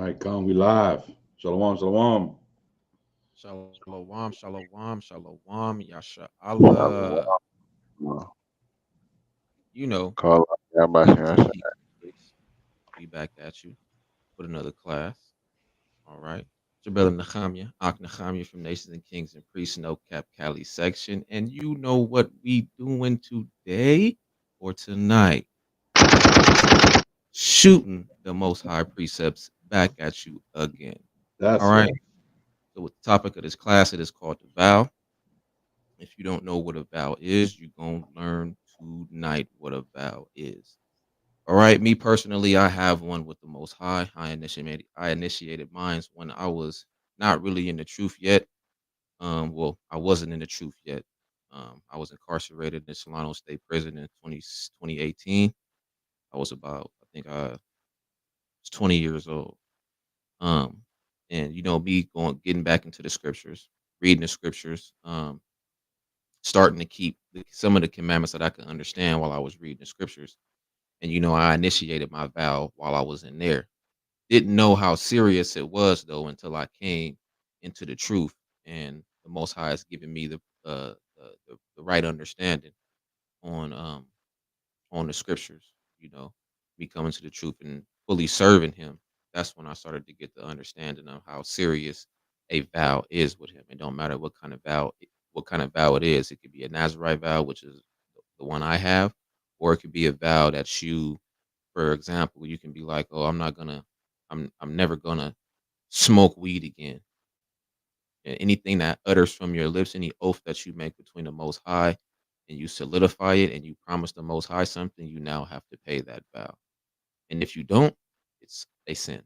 All right, come. We live. Shalom, shalom. Shalom, shalom, shalom, Yasha Shalom. Allah. You know, Call brothers and out. sisters, we back at you with another class. All right. It's your brother Nehemiah, Ak Nehemiah from Nations and Kings and Priests, No Cap Cali section. And you know what we doing today or tonight? Shooting the most high precepts back at you again. All That's right. right. So with the topic of this class, it is called the vow. If you don't know what a vow is, you're going to learn tonight what a vow is. All right. Me personally, I have one with the Most High. I initiated mine when I was not really in the truth yet. Well, I wasn't in the truth yet. I was incarcerated in Solano State Prison in 2018. I was about, I think I was 20 years old. Um, and me getting back into the scriptures, reading the scriptures. Starting to keep some of the commandments that I could understand while I was reading the scriptures. And I initiated my vow while I was in there. Didn't know how serious it was though until I came into the truth, and the Most High has given me the right understanding on on the scriptures. Me coming to the truth and fully serving Him. That's when I started to get the understanding of how serious a vow is with Him. It don't matter what kind of vow it is. It could be a Nazarite vow, which is the one I have, or it could be a vow that you, for example, you can be like, "Oh, I'm never gonna smoke weed again." And anything that utters from your lips, any oath that you make between the Most High, and you solidify it, and you promise the Most High something, you now have to pay that vow. And if you don't, it's a sin.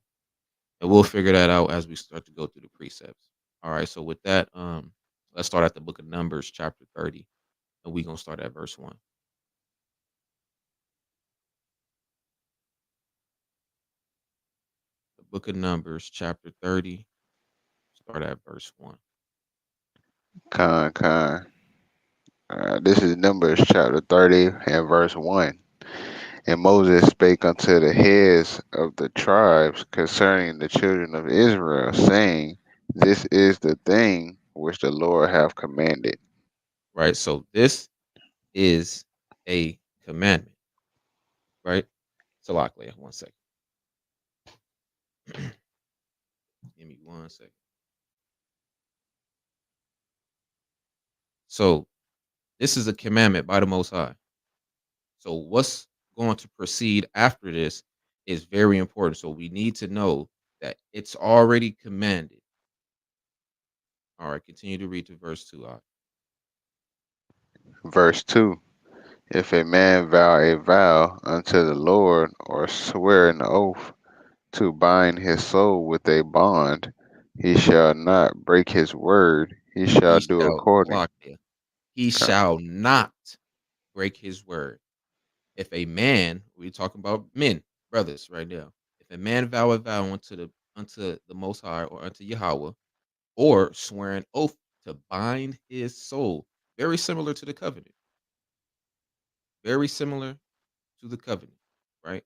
And we'll figure that out as we start to go through the precepts. All right. So with that, let's start at the book of Numbers, chapter 30, and we're gonna start at verse 1. The book of Numbers, chapter 30, start at verse 1. Con. This is Numbers chapter 30 and verse 1. And Moses spake unto the heads of the tribes concerning the children of Israel, saying, This is the thing which the Lord hath commanded. Right. So this is a commandment, right? Salaklia, 1 second. Give me 1 second. So this is a commandment by the Most High. So what's going to proceed after this is very important. So we need to know that it's already commanded. All right, continue to read to verse 2. Verse 2. If a man vow a vow unto the Lord, or swear an oath to bind his soul with a bond, he shall not break his word, he shall He do shall according. lock there. He shall not break his word. If a man, we're talking about men, brothers, right now. If a man vow a vow unto the Most High or unto Yahweh, or swear an oath to bind his soul, very similar to the covenant, very similar to the covenant, right?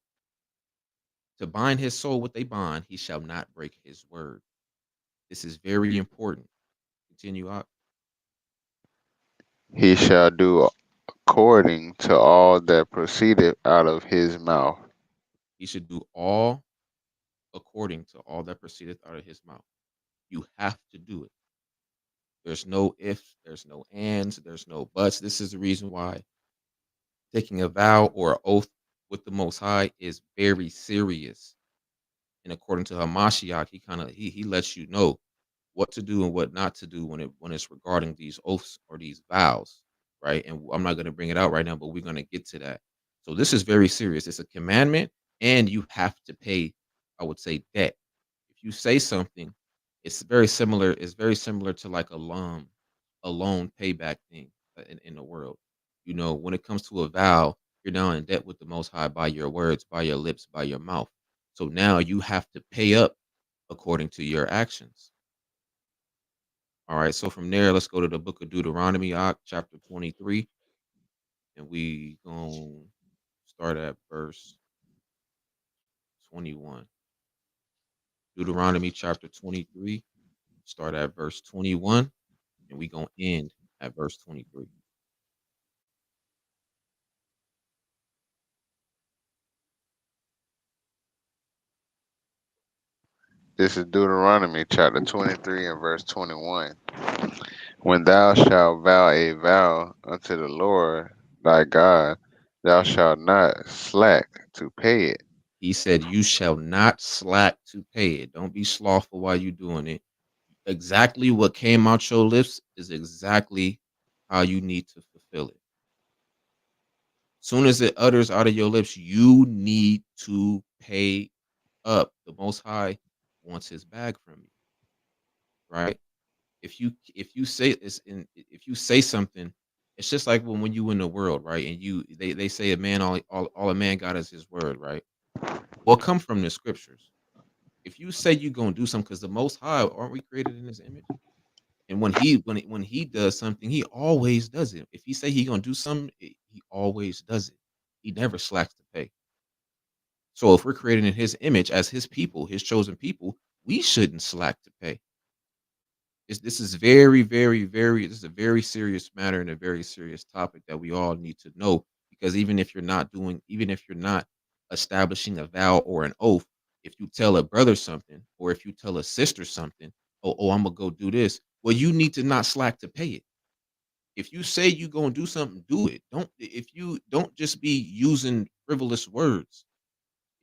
To bind his soul with a bond, he shall not break his word. This is very important. Continue out. He shall do according to all that proceedeth out of his mouth. He should do all according to all that proceedeth out of his mouth. You have to do it. There's no ifs, there's no ands, there's no buts. This is the reason why taking a vow or an oath with the Most High is very serious. And according to Hamashiach, he lets you know what to do and what not to do when it's regarding these oaths or these vows, right? And I'm not going to bring it out right now, but we're going to get to that. So this is very serious. It's a commandment, and you have to pay, I would say, debt. If you say something, it's very similar. It's very similar to like a loan payback thing in the world. When it comes to a vow, you're now in debt with the Most High by your words, by your lips, by your mouth. So now you have to pay up according to your actions. All right. So from there, let's go to the book of Deuteronomy, chapter 23, and we gonna start at verse 21. Deuteronomy chapter 23, start at verse 21, and we gonna end at verse 23. This is Deuteronomy chapter 23 and verse 21. When thou shalt vow a vow unto the Lord thy God, thou shalt not slack to pay it. He said, "You shall not slack to pay it." Don't be slothful while you're doing it. Exactly what came out your lips is exactly how you need to fulfill it. Soon as it utters out of your lips, you need to pay up. The Most High wants His bag from you, right? If you say this, if you say something, it's just like when you in the world, right? And they say a man all a man got is his word, right? Well, come from the scriptures. If you say you're gonna do something, because the Most High, aren't we created in His image? And when he does something, He always does it. If He say He gonna do something, He always does it. He never slacks to pay. So if we're created in His image as His people, His chosen people, we shouldn't slack to pay. This is very, very, very. This is a very serious matter and a very serious topic that we all need to know. Because even if you're not establishing a vow or an oath, if you tell a brother something, or if you tell a sister something, I'm gonna go do this. Well, you need to not slack to pay it. If you say you gonna do something, do it. Don't if you don't just be using frivolous words.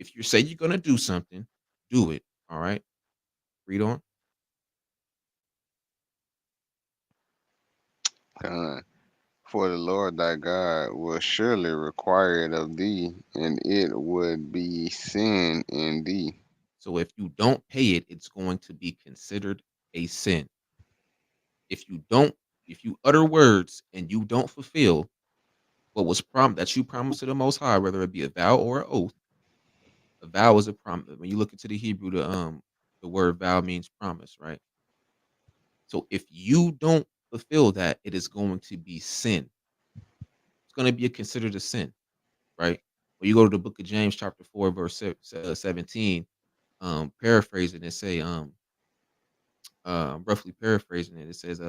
If you say you're gonna do something, do it. All right. Read on. Uh, For the Lord thy God will surely require it of thee, and it would be sin in thee. So if you don't pay it, it's going to be considered a sin. If you don't, if you utter words and you don't fulfill what was that you promised to the Most High, whether it be a vow or an oath, a vow is a promise. When you look into the Hebrew, the word vow means promise, right? So if you don't fulfill that, it is going to be sin. It's going to be considered a sin, right? When you go to the book of James, chapter 4, verse 17, paraphrasing it, say, roughly paraphrasing it, it says,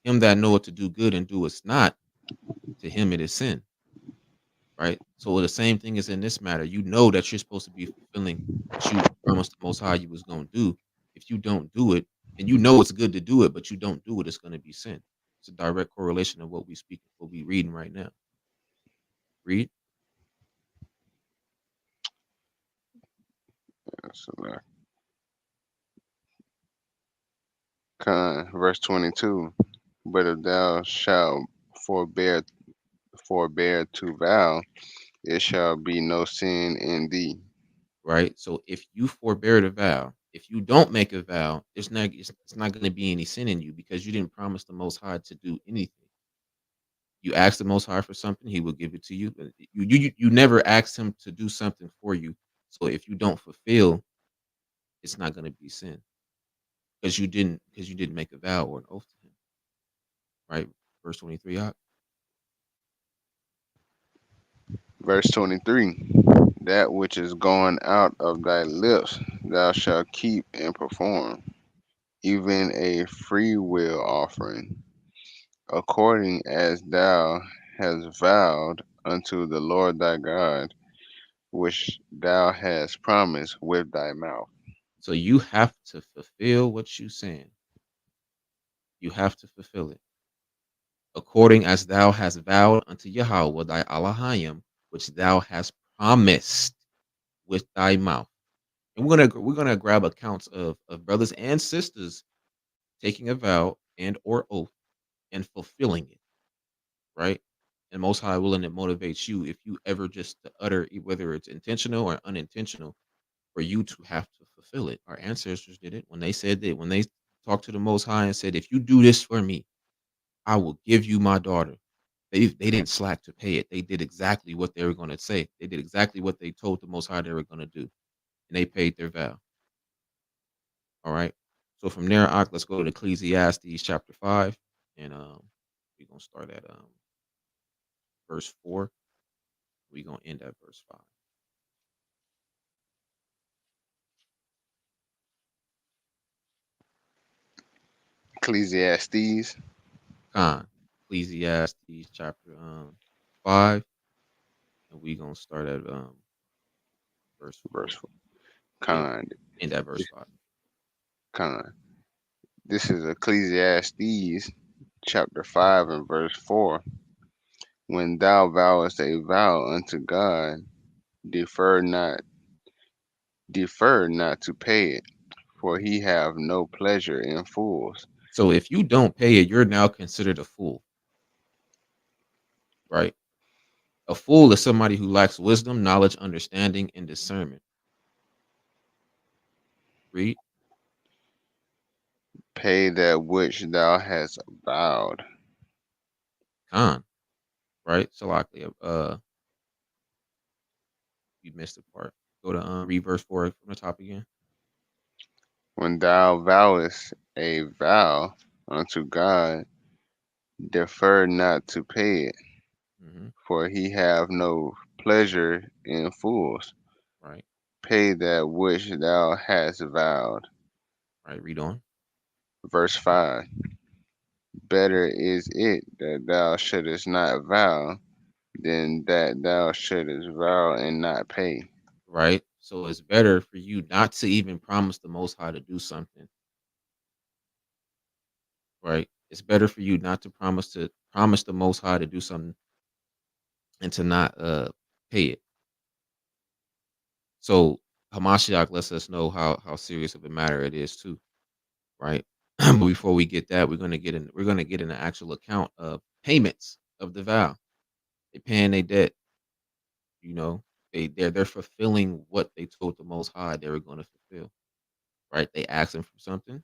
him that knoweth to do good and doeth not, to him it is sin, right? So the same thing is in this matter. You know that you're supposed to be fulfilling what you promised the Most High you was going to do. If you don't do it, and you know it's good to do it, but you don't do it, it's going to be sin. It's a direct correlation of what we speak, what we reading right now. Read. So, verse 22. But if thou shalt forbear to vow, it shall be no sin in thee. Right. So if you forbear to vow, if you don't make a vow, it's not going to be any sin in you, because you didn't promise the Most High to do anything. You ask the Most High for something, He will give it to you. But you never asked Him to do something for you. So if you don't fulfill, it's not going to be sin, because you didn't make a vow or an oath to Him. Right. Verse 23. Verse 23. That which is gone out of thy lips thou shalt keep and perform, even a free will offering, according as thou hast vowed unto the Lord thy God, which thou hast promised with thy mouth. So you have to fulfill what you saying. You have to fulfill it, according as thou hast vowed unto Yahweh thy Elohim, which thou hast promised with thy mouth. And we're gonna grab accounts of brothers and sisters taking a vow and or oath and fulfilling it, right? And Most High willing it motivates you, if you ever just to utter, whether it's intentional or unintentional, for you to have to fulfill it. Our ancestors did it when they said that, when they talked to the Most High and said, "If you do this for me, I will give you my daughter." They didn't slack to pay it. They did exactly what they were going to say. They did exactly what they told the Most High they were going to do, and they paid their vow. All right. So from there, let's go to Ecclesiastes chapter 5, and we're gonna start at verse 4. We're gonna end at verse 5. Ecclesiastes. Ecclesiastes chapter 5, and we gonna start at verse 4. Verse 4. Yeah, Con. end at verse 5. Con. This is Ecclesiastes chapter 5 and verse 4. When thou vowest a vow unto God, defer not defer not to pay it, for Mhm. he have no pleasure in fools. So if you don't pay it, you're now considered a fool, right? A fool is somebody who lacks wisdom, knowledge, understanding, and discernment. Read. Pay that which thou hast vowed. Con, right? Salakia. You missed the part. Go to read verse 4 from the top again. When thou vowest a vow unto God, defer not to pay it, Hmm. for he have no pleasure in fools. Right, Pay that which thou hast vowed. right. Read on. Verse 5. Better is it that thou shouldest not vow than that thou shouldest vow and not pay. Right. So it's better for you not to even promise the Most High to do something. Right. It's better for you not to promise the Most High to do something and to not pay it. So Hamashiach lets us know how serious of a matter it is too. Right. But before we get that, we're gonna get an actual account of payments of the vow. They paying their debt. You know, they're fulfilling what they told the Most High they were going to fulfill. Right? They asked him for something.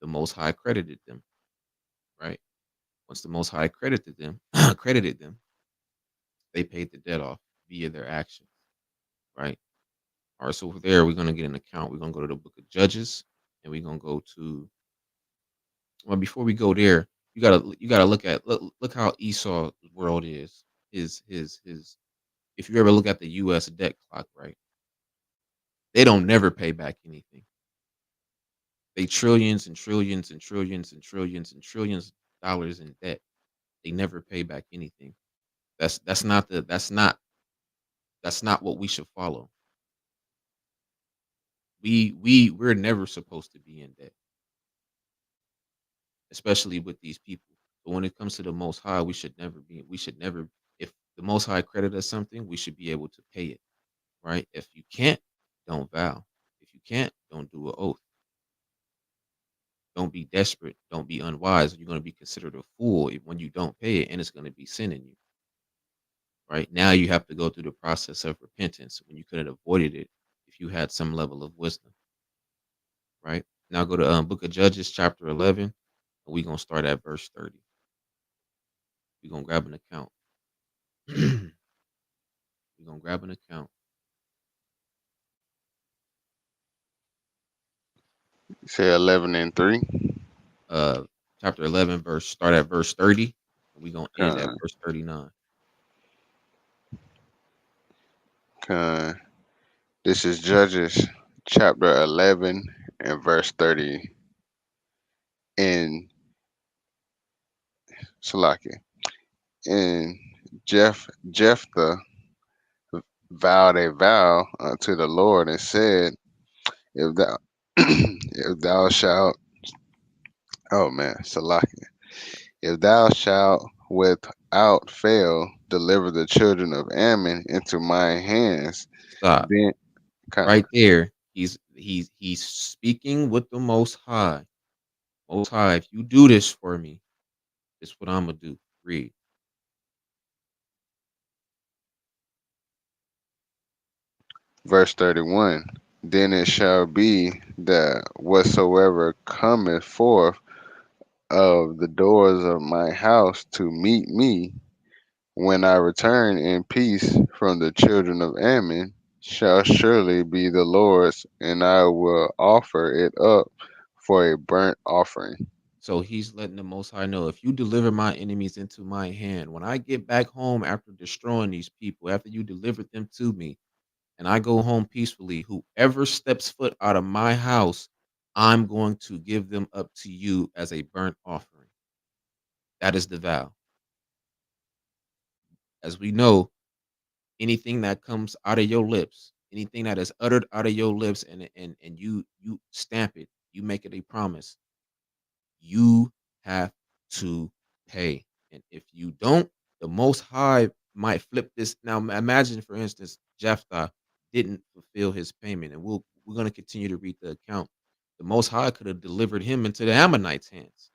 The Most High credited them. Right? Once the Most High credited them, credited them, they paid the debt off via their actions. Right? All right. So over there, we're gonna get an account. We're gonna go to the Book of Judges, and we're gonna go to. Well, before we go there, you gotta look how Esau's world is. His. If you ever look at the U.S. debt clock, right? They don't never pay back anything. They trillions and trillions and trillions and trillions and trillions of dollars in debt. They never pay back anything. That's not what we should follow. We're never supposed to be in debt, especially with these people. But when it comes to the Most High, we should never, if the Most High credit us something, we should be able to pay it, right? If you can't, don't vow. If you can't, don't do an oath. Don't be desperate. Don't be unwise. You're going to be considered a fool when you don't pay it, and it's going to be sin in you. Right now, you have to go through the process of repentance when you could have avoided it if you had some level of wisdom. Right now, go to Book of Judges, chapter 11, and we're gonna start at verse 30. We're gonna grab an account. We're gonna grab an account. Say 11 and 3. Uh, chapter 11, start at verse 30, and we're gonna end at Con, verse 39. con. This is Judges chapter 11 and verse 30. In Salakia. And Jephthah vowed a vow unto the Lord and said, If thou if thou shalt, oh man, Salakia, if thou shalt without fail deliver the children of Ammon into my hands, Stop then con, right there. He's speaking with the Most High. Most High, if you do this for me, this is what I'm gonna do. Read. verse 31. Then it shall be that whatsoever cometh forth of the doors of my house to meet me, when I return in peace from the children of Ammon, shall surely be the Lord's, and I will offer it up for a burnt offering. So he's letting the Most High know, if you deliver my enemies into my hand, when I get back home after destroying these people, after you delivered them to me, and I go home peacefully, whoever steps foot out of my house I'm going to give them up to you as a burnt offering. That is the vow. As we know, anything that comes out of your lips, anything that is uttered out of your lips, and you stamp it, you make it a promise, you have to pay. And if you don't, the Most High might flip this. Now, imagine, for instance, Jephthah didn't fulfill his payment, and we're going to continue to read the account. The Most High could have delivered him into the Ammonites' hands.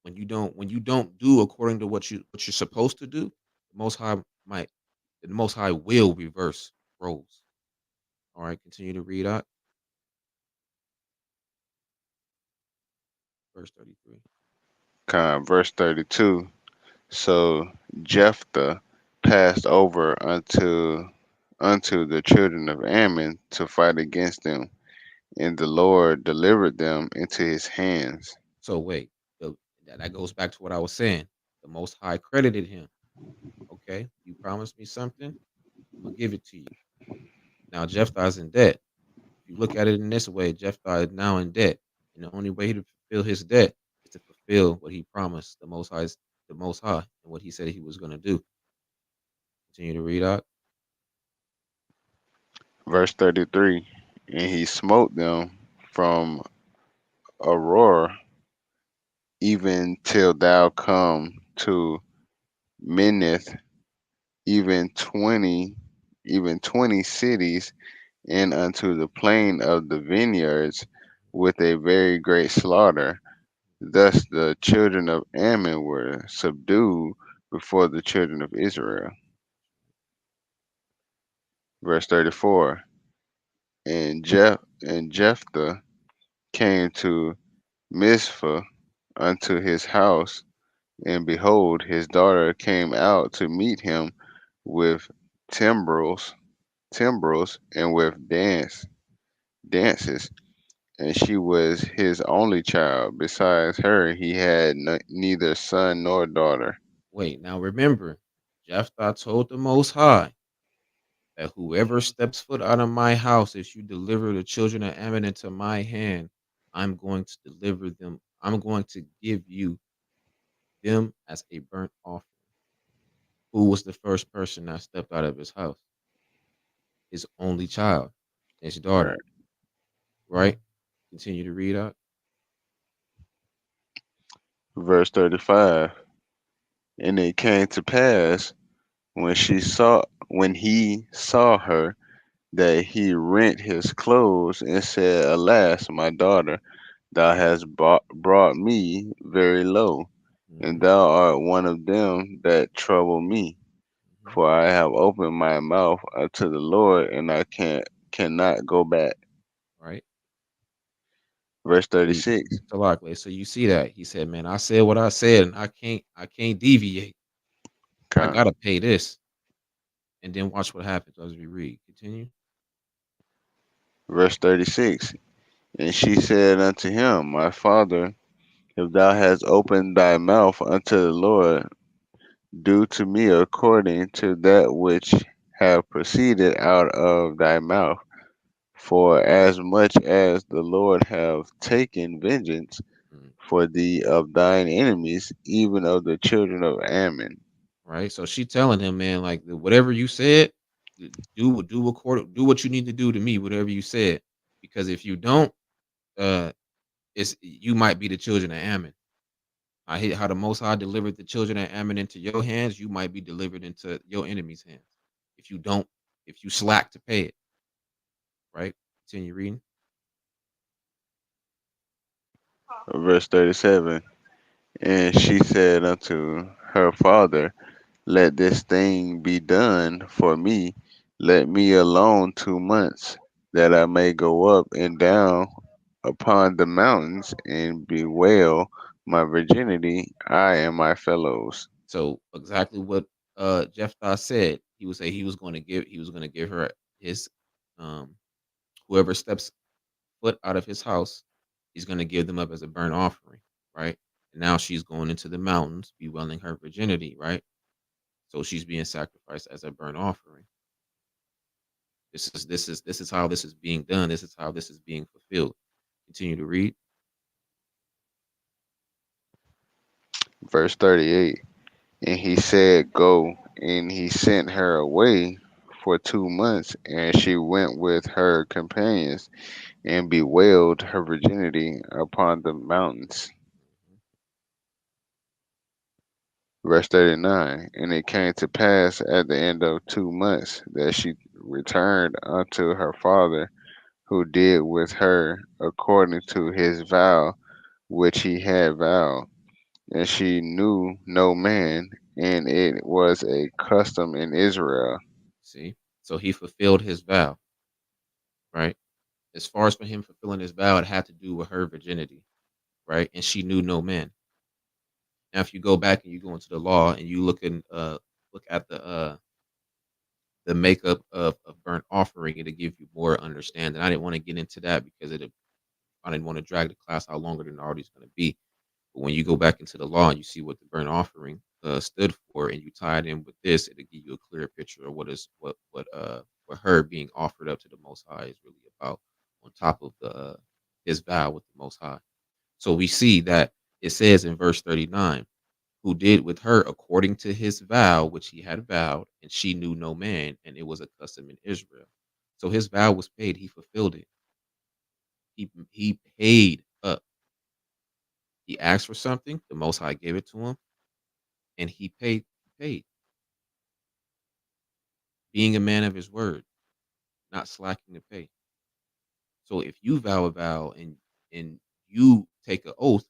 When you don't do according to what you're supposed to do, the Most High might the Most High will reverse roles. All right, continue to read out verse 33. Verse 32. So Jephthah passed over unto the children of Ammon to fight against them, and the Lord delivered them into his hands. So wait, that goes back to what I was saying. The Most High credited him. Okay, you promised me something, I'm gonna give it to you. Now Jephthah's in debt. If you look at it in this way, Jephthah is now in debt, and the only way to fulfill his debt is to fulfill what he promised the Most High, and what he said he was going to do. Continue to read out. Verse 33. And he smote them from Aurora even till thou come to Minnith, even 20 cities, and unto the plain of the vineyards with a very great slaughter. Thus the children of Ammon were subdued before the children of Israel. Verse 34. And Jephthah came to Mizpah unto his house, and behold, his daughter came out to meet him with timbrels, and with dances, and she was his only child. Besides her, he had neither son nor daughter. Wait, now remember, Jephthah told the Most High that whoever steps foot out of my house, if you deliver the children of Ammon into my hand, I'm going to deliver them. I'm going to give you them as a burnt offering. Who was the first person that stepped out of his house? His only child, his Right. daughter, right? Continue to read out. Verse 35. And it came to pass when he saw her, that he rent his clothes and said, Alas, my daughter, thou hast brought me very low, and Hmm. thou art one of them that trouble me. Hmm. For I have opened my mouth unto the Lord, and I cannot go back. Right? Verse So you, 36. so you see that he said, "Man, I said what I said, and I can't deviate. I Con. gotta pay this." And then watch what happens as we read. Continue. Verse 36. And she said unto him, My father, if thou hast opened thy mouth unto the Lord, do to me according to that which have proceeded out of thy mouth. For as much as the Lord have taken vengeance Mm, for thee of thine enemies, even of the children of Ammon. right. So she telling him, man, like whatever you said, do what you need to do to me, whatever you said, because if you don't, uh, it's you might be the children of Ammon. I hate how the Most High delivered the children of Ammon into your hands. You might be delivered into your enemy's hands if you don't, if you slack to pay it. Right. Continue reading. Verse 37. And she said unto her father, Let this thing be done for me. Let me alone 2 months, that I may go up and down upon the mountains and bewail my virginity, I and my fellows. So exactly what Jephthah said. He was going to give her his um whoever steps foot out of his house, he's going to give them up as a burnt offering, right? And now she's going into the mountains, bewailing her virginity, right? So she's being sacrificed as a burnt offering. This is how this is being done. This is how this is being fulfilled. Continue to read. Verse 38. And he said, Go. And he sent her away for 2 months, and she went with her companions and bewailed her virginity upon the mountains. Verse 39. And it came to pass at the end of 2 months that she returned unto her father, who did with her according to his vow which he had vowed. And she knew no man, and it was a custom in Israel. See, so he fulfilled his vow, right? As far as for him fulfilling his vow, it had to do with her virginity, right? And she knew no man. Now, if you go back and you go into the law and you look at the makeup of burnt offering, it'll give you more understanding. I didn't want to get into that because I didn't want to drag the class out longer than it already is going to be. But when you go back into the law and you see what the burnt offering stood for, and you tie it in with this, it'll give you a clear picture of what her being offered up to the Most High is really about. On top of the his vow with the Most High, so we see that it says in verse 39, who did with her according to his vow which he had vowed, and she knew no man, and it was a custom in Israel. So his vow was paid; he fulfilled it. He paid up. He asked for something, the Most High gave it to him, and he paid. He paid, being a man of his word, not slacking to pay. So if you vow a vow and you take an oath,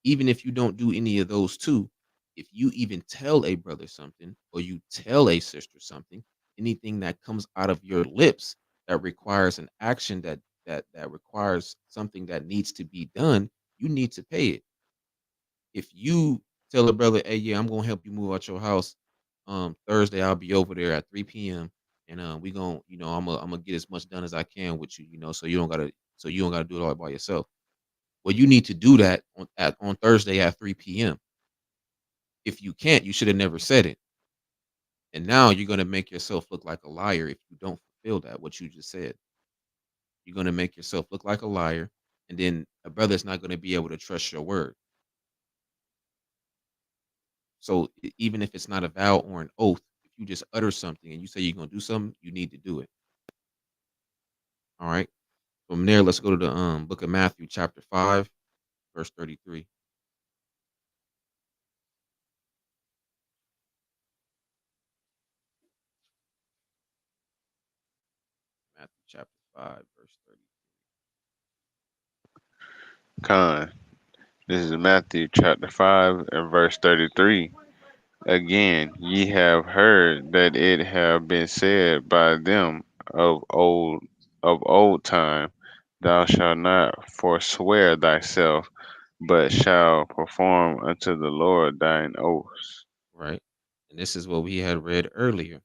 even if you don't do any of those two, if you even tell a brother something or you tell a sister something, anything that comes out of your lips that requires an action that requires something that needs to be done, you need to pay it. If you tell a brother, "Hey, yeah, I'm gonna help you move out your house. Thursday, I'll be over there at 3 p.m. and we gonna, I'm gonna get as much done as I can with you, so you don't gotta do it all by yourself." Well, you need to do that on Thursday at 3 p.m. If you can't, you should have never said it. And now you're gonna make yourself look like a liar if you don't fulfill that what you just said. You're gonna make yourself look like a liar, and then a brother's not gonna be able to trust your word. So even if it's not a vow or an oath, if you just utter something and you say you're gonna do something, you need to do it. All right. From there, let's go to the book of Matthew, chapter 5, verse 33. Matthew chapter 5, verse 33. Con. This is Matthew chapter 5 and verse 33. Again, ye have heard that it have been said by them of old time, Thou shalt not forswear thyself, but shalt perform unto the Lord thine oaths. Right. And this is what we had read earlier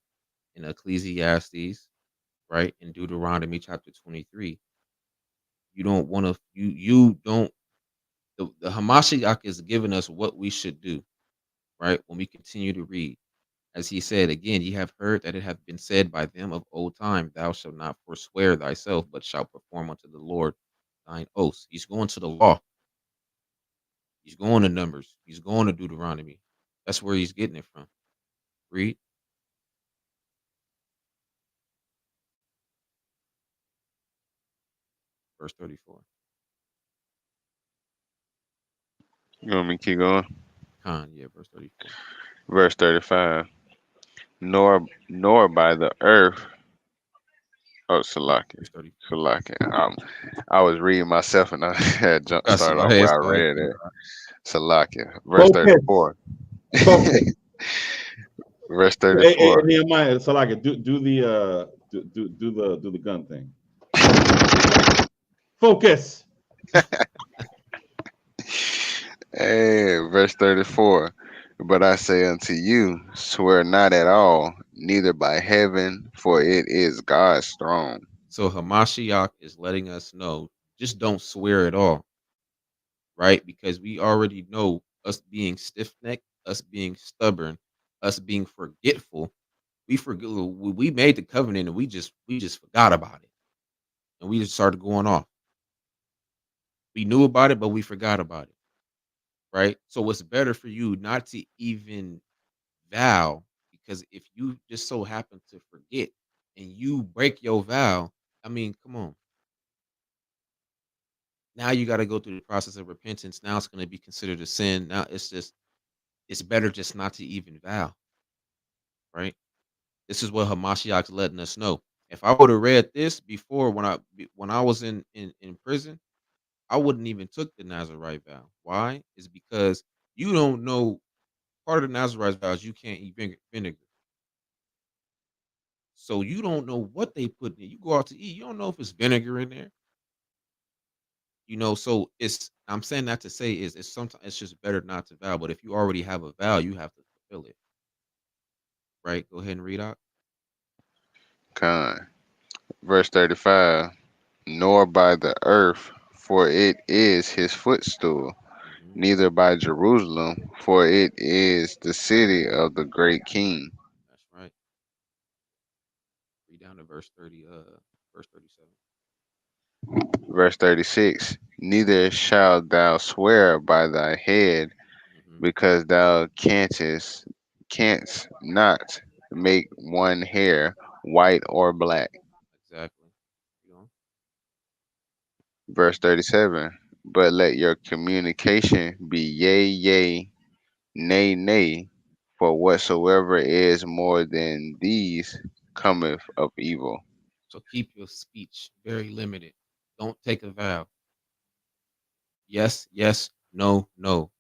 in Ecclesiastes, right? In Deuteronomy chapter 23. You don't want to, you don't, the Hamashiach is giving us what we should do, right? When we continue to read. As he said, again, ye have heard that it hath been said by them of old time, Thou shalt not forswear thyself, but shalt perform unto the Lord thine oaths. He's going to the law. He's going to Numbers. He's going to Deuteronomy. That's where he's getting it from. Read. Verse 34. You want me to keep going? Yeah, verse 34. Verse 35. Nor by the earth. Oh, Salaki. Verse 34. Salaki. I was reading myself and I had jump That's started all. off Hey, where it's I all read good. it. Salaki. Verse Focus. 34. Focus. Verse Hey, 34. Nehemiah, so like do the gun thing. Focus. Hey, verse 34. But I say unto you, swear not at all, neither by heaven, for it is God's throne. So Hamashiach is letting us know, just don't swear at all, right? Because we already know us being stiff necked, us being stubborn, us being forgetful. We forget we made the covenant and we just forgot about it. And we just started going off. We knew about it, but we forgot about it. Right. So it's better for you not to even vow, because if you just so happen to forget and you break your vow, I mean, come on. Now you got to go through the process of repentance. Now it's going to be considered a sin. Now it's better just not to even vow, right? This is what Hamashiach's letting us know. If I would have read this before when I was in prison, I wouldn't even took the Nazarite vow. Why? Is because you don't know, part of the Nazarite vow is you can't eat vinegar. So you don't know what they put in it. You go out to eat, you don't know if it's vinegar in there. So I'm saying that to say is it's sometimes it's just better not to vow. But if you already have a vow, you have to fulfill it. Right? Go ahead and read out. Con. Verse 35. Nor by the earth, for it is his footstool, Hmm. neither by Jerusalem, for it is the city of the great king. That's right. Read down to verse 37. Verse 36. Neither shalt thou swear by thy head, Hmm. because thou canst not make one hair white or black. Exactly. You know? Verse 37. But let your communication be yea, yea, nay, nay, for whatsoever is more than these cometh of evil. So keep your speech very limited. Don't take a vow. Yes, yes, no, no.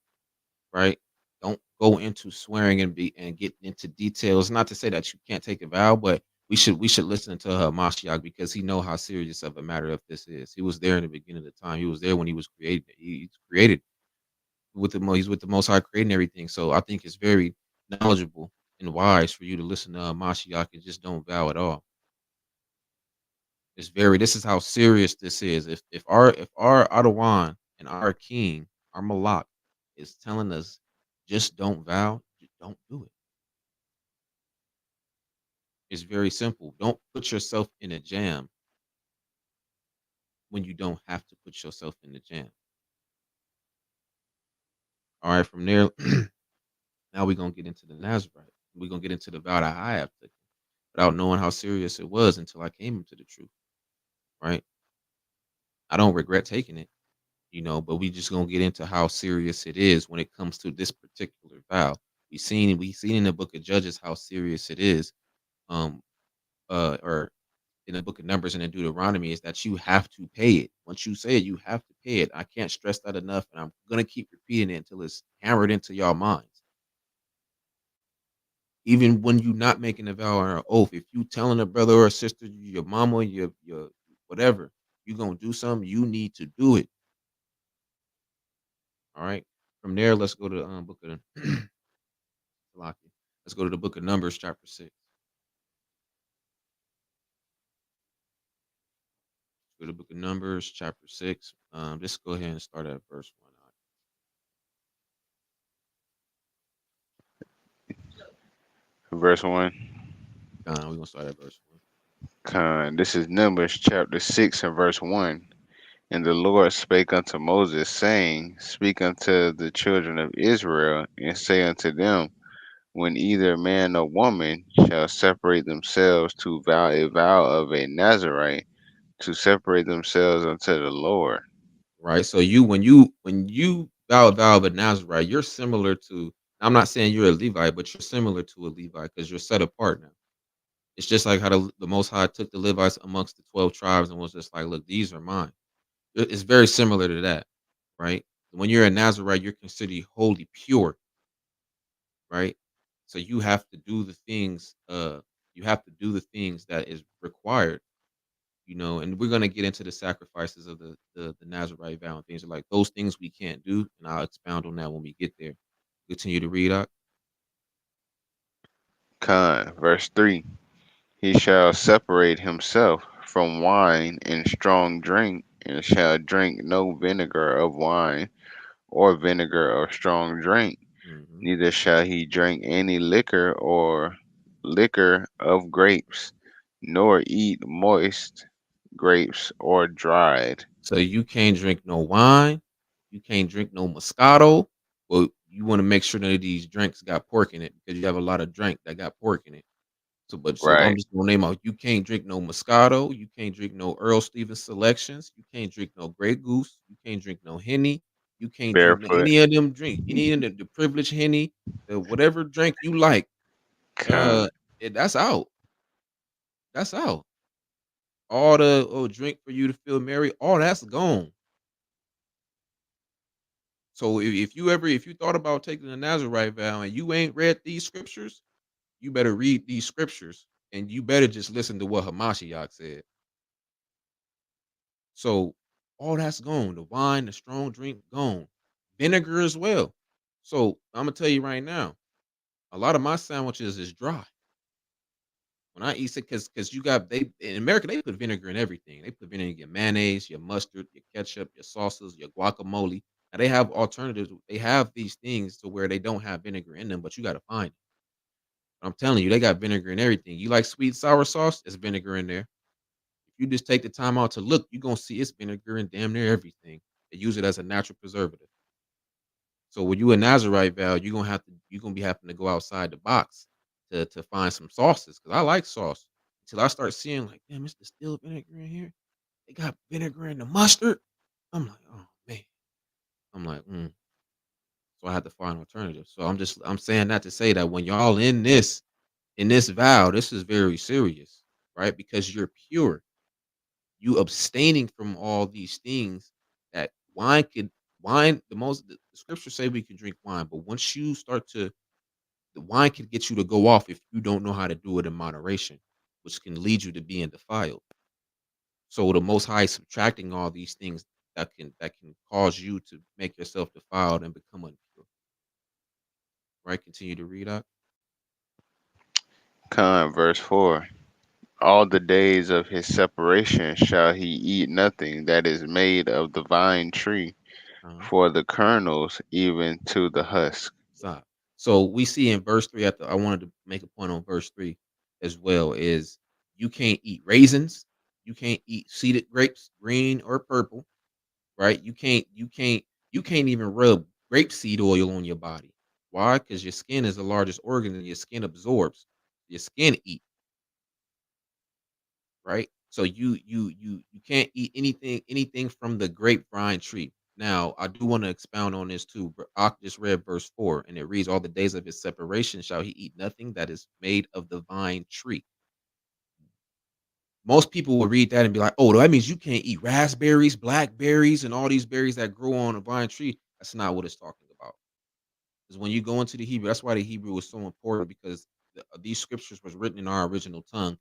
Right? Don't go into swearing and get into details. Not to say that you can't take a vow, but we should listen to Mashiach, because he know how serious of a matter of this is. He was there in the beginning of the time. He was there when he was created. He's created he's with the Most High, creating everything. So I think it's very knowledgeable and wise for you to listen to Mashiach and just don't vow at all. This is how serious this is. If our Adawan and our king, our Malak, is telling us just don't vow, just don't do it. It's very simple. Don't put yourself in a jam when you don't have to put yourself in the jam. All right, from there, now we're gonna get into the Nazarite. We're gonna get into the vow that I have taken without knowing how serious it was until I came into the truth. Right. I don't regret taking it, but we just gonna get into how serious it is when it comes to this particular vow. We seen in the book of Judges how serious it is. Um, or in the book of Numbers and in Deuteronomy, is that you have to pay it. Once you say it, you have to pay it. I can't stress that enough, and I'm gonna keep repeating it until it's hammered into y'all minds. Even when you're not making a vow or an oath, if you telling a brother or a sister, your mama, your whatever, you gonna do something, you need to do it. All right. From there, let's go to the book of Salakia. Let's go to the book of Numbers, chapter 6. Go to the book of Numbers, chapter 6. Just go ahead and start at verse 1. Verse 1. We're gonna start at verse 1. Con. This is Numbers chapter 6 and verse 1. And the Lord spake unto Moses, saying, Speak unto the children of Israel, and say unto them, when either man or woman shall separate themselves to vow a vow of a Nazarite, to separate themselves unto the Lord. Right. So when you vow a vow of a Nazarite, you're similar to. I'm not saying you're a Levite, but you're similar to a Levite because you're set apart now. It's just like how the Most High took the Levites amongst the 12 tribes and was just like, look, these are mine. It's very similar to that, right? When you're a Nazarite, you're considered wholly pure, right? So you have to do the things that is required, and we're gonna get into the sacrifices of the Nazarite vow and things like those things we can't do, and I'll expound on that when we get there. Continue to read out. Con, verse 3. He shall separate himself from wine and strong drink, and shall drink no vinegar of wine or vinegar of strong drink, Hmm. neither shall he drink any liquor or liquor of grapes, nor eat moist grapes or dried. So you can't drink no wine, you can't drink no Moscato. Well, you want to make sure none of these drinks got pork in it because you have a lot of drink that got pork in it. So I'm Right. just gonna name out. You can't drink no Moscato. You can't drink no Earl Stevens selections. You can't drink no Grey Goose. You can't drink no Henny. You can't drink Barefoot. any of them drink. Any of the privileged Henny, the whatever drink you like. Con. Uh, that's out. That's out. All the drink for you to feel merry. All that's gone. So if you thought about taking a Nazarite vow and you ain't read these scriptures, you better read these scriptures and you better just listen to what Hamashiach said. So all that's gone. The wine, the strong drink, gone. Vinegar as well. So I'm gonna tell you right now, a lot of my sandwiches is dry. When I eat it, because you got they in America, they put vinegar in everything. They put vinegar in your mayonnaise, your mustard, your ketchup, your sauces, your guacamole. Now they have alternatives. They have these things to where they don't have vinegar in them, but you gotta find it. I'm telling you, they got vinegar in everything. You like sweet sour sauce? It's vinegar in there. If you just take the time out to look, you're gonna see it's vinegar in damn near everything. They use it as a natural preservative. So when you a Nazarite vow, you're gonna be having to go outside the box to find some sauces because I like sauce. Until I start seeing like, damn, it's still vinegar in here. They got vinegar in the mustard. I'm like, oh man. I'm like, so I had to find alternatives. So I'm saying that to say that when y'all in this vow, this is very serious, right? Because you're pure. You abstaining from all these things that the scriptures say we can drink wine, but once you start to the wine can get you to go off if you don't know how to do it in moderation, which can lead you to being defiled. So the most high is subtracting all these things that can cause you to make yourself defiled and become unpure. Right? Continue to read out. Con. Verse 4. All the days of his separation shall he eat nothing that is made of the vine tree, Uh-huh. for the kernels even to the husk. Stop. So we see in verse 3 I wanted to make a point on verse 3 as well is you can't eat raisins, you can't eat seeded grapes, green or purple, right? You can't even rub grapeseed oil on your body. Why? Because your skin is the largest organ and your skin absorbs. Your skin eat, right? So you can't eat anything from the grapevine tree. Now, I do want to expound on this too. But I just read verse 4, and it reads, "All the days of his separation shall he eat nothing that is made of the vine tree." Most people will read that and be like, "Oh, that means you can't eat raspberries, blackberries, and all these berries that grow on a vine tree." That's not what it's talking about. Because when you go into the Hebrew, that's why the Hebrew is so important because these scriptures was written in our original tongue,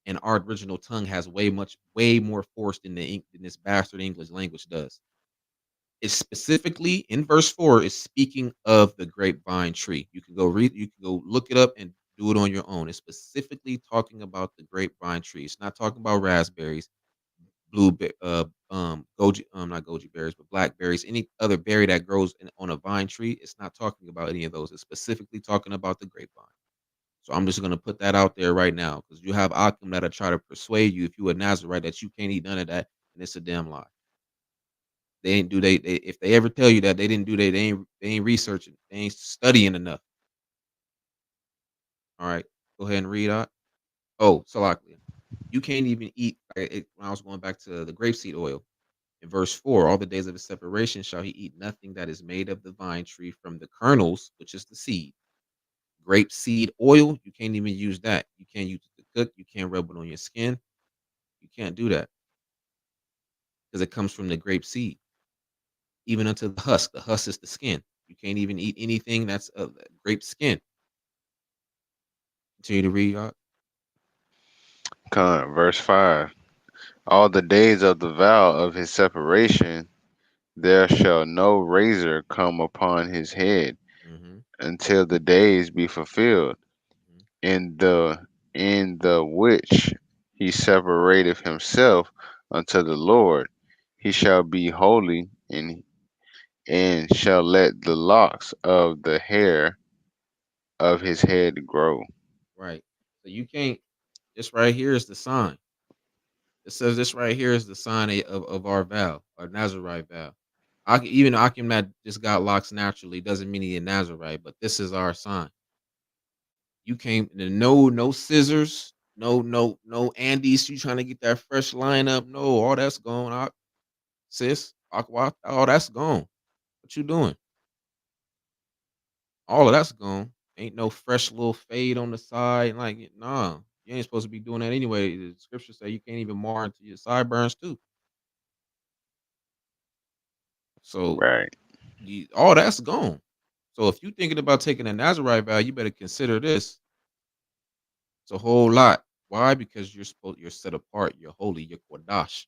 and our original tongue has way more force than than this bastard English language does. It's specifically in verse 4 is speaking of the grapevine tree. You can go read, you can go look it up and do it on your own. It's specifically talking about the grapevine tree. It's not talking about raspberries, goji, not goji berries, but blackberries, any other berry that grows on a vine tree. It's not talking about any of those. It's specifically talking about the grapevine. So I'm just gonna put that out there right now because you have Akim that'll try to persuade you if you a Nazarite that you can't eat none of that, and it's a damn lie. They ain't do they if they ever tell you that they didn't do they ain't researching, they ain't studying enough. All right, go ahead and read out. Oh, Salakia. You can't even eat. When I was going back to the grapeseed oil in verse 4, all the days of his separation shall he eat nothing that is made of the vine tree from the kernels, which is the seed. Grape seed oil, you can't even use that. You can't use it to cook. You can't rub it on your skin. You can't do that because it comes from the grape seed, even unto the husk. The husk is the skin. You can't even eat anything that's grape skin. Continue to read. Con. Verse 5. All the days of the vow of his separation there shall no razor come upon his head Mm-hmm, until the days be fulfilled, mm-hmm. in the which he separateth himself unto the Lord. He shall be holy, and shall let the locks of the hair of his head grow. Right. So you can't. This right here is the sign. It says this right here is the sign of our vow, our Nazarite vow. Even Akim that just got locks naturally doesn't mean he a Nazarite, but this is our sign. You can't no scissors, no Andes. You trying to get that fresh line up? No, all that's gone. Sis, Aqua, all that's gone. What you doing? All of that's gone. Ain't no fresh little fade on the side. Like, nah, you ain't supposed to be doing that anyway. The scripture say you can't even mar into your sideburns too. So Right. all that's gone. So if you thinking about taking a Nazarite vow, you better consider this. It's a whole lot. Why? Because you're set apart, you're holy, you're Kodash,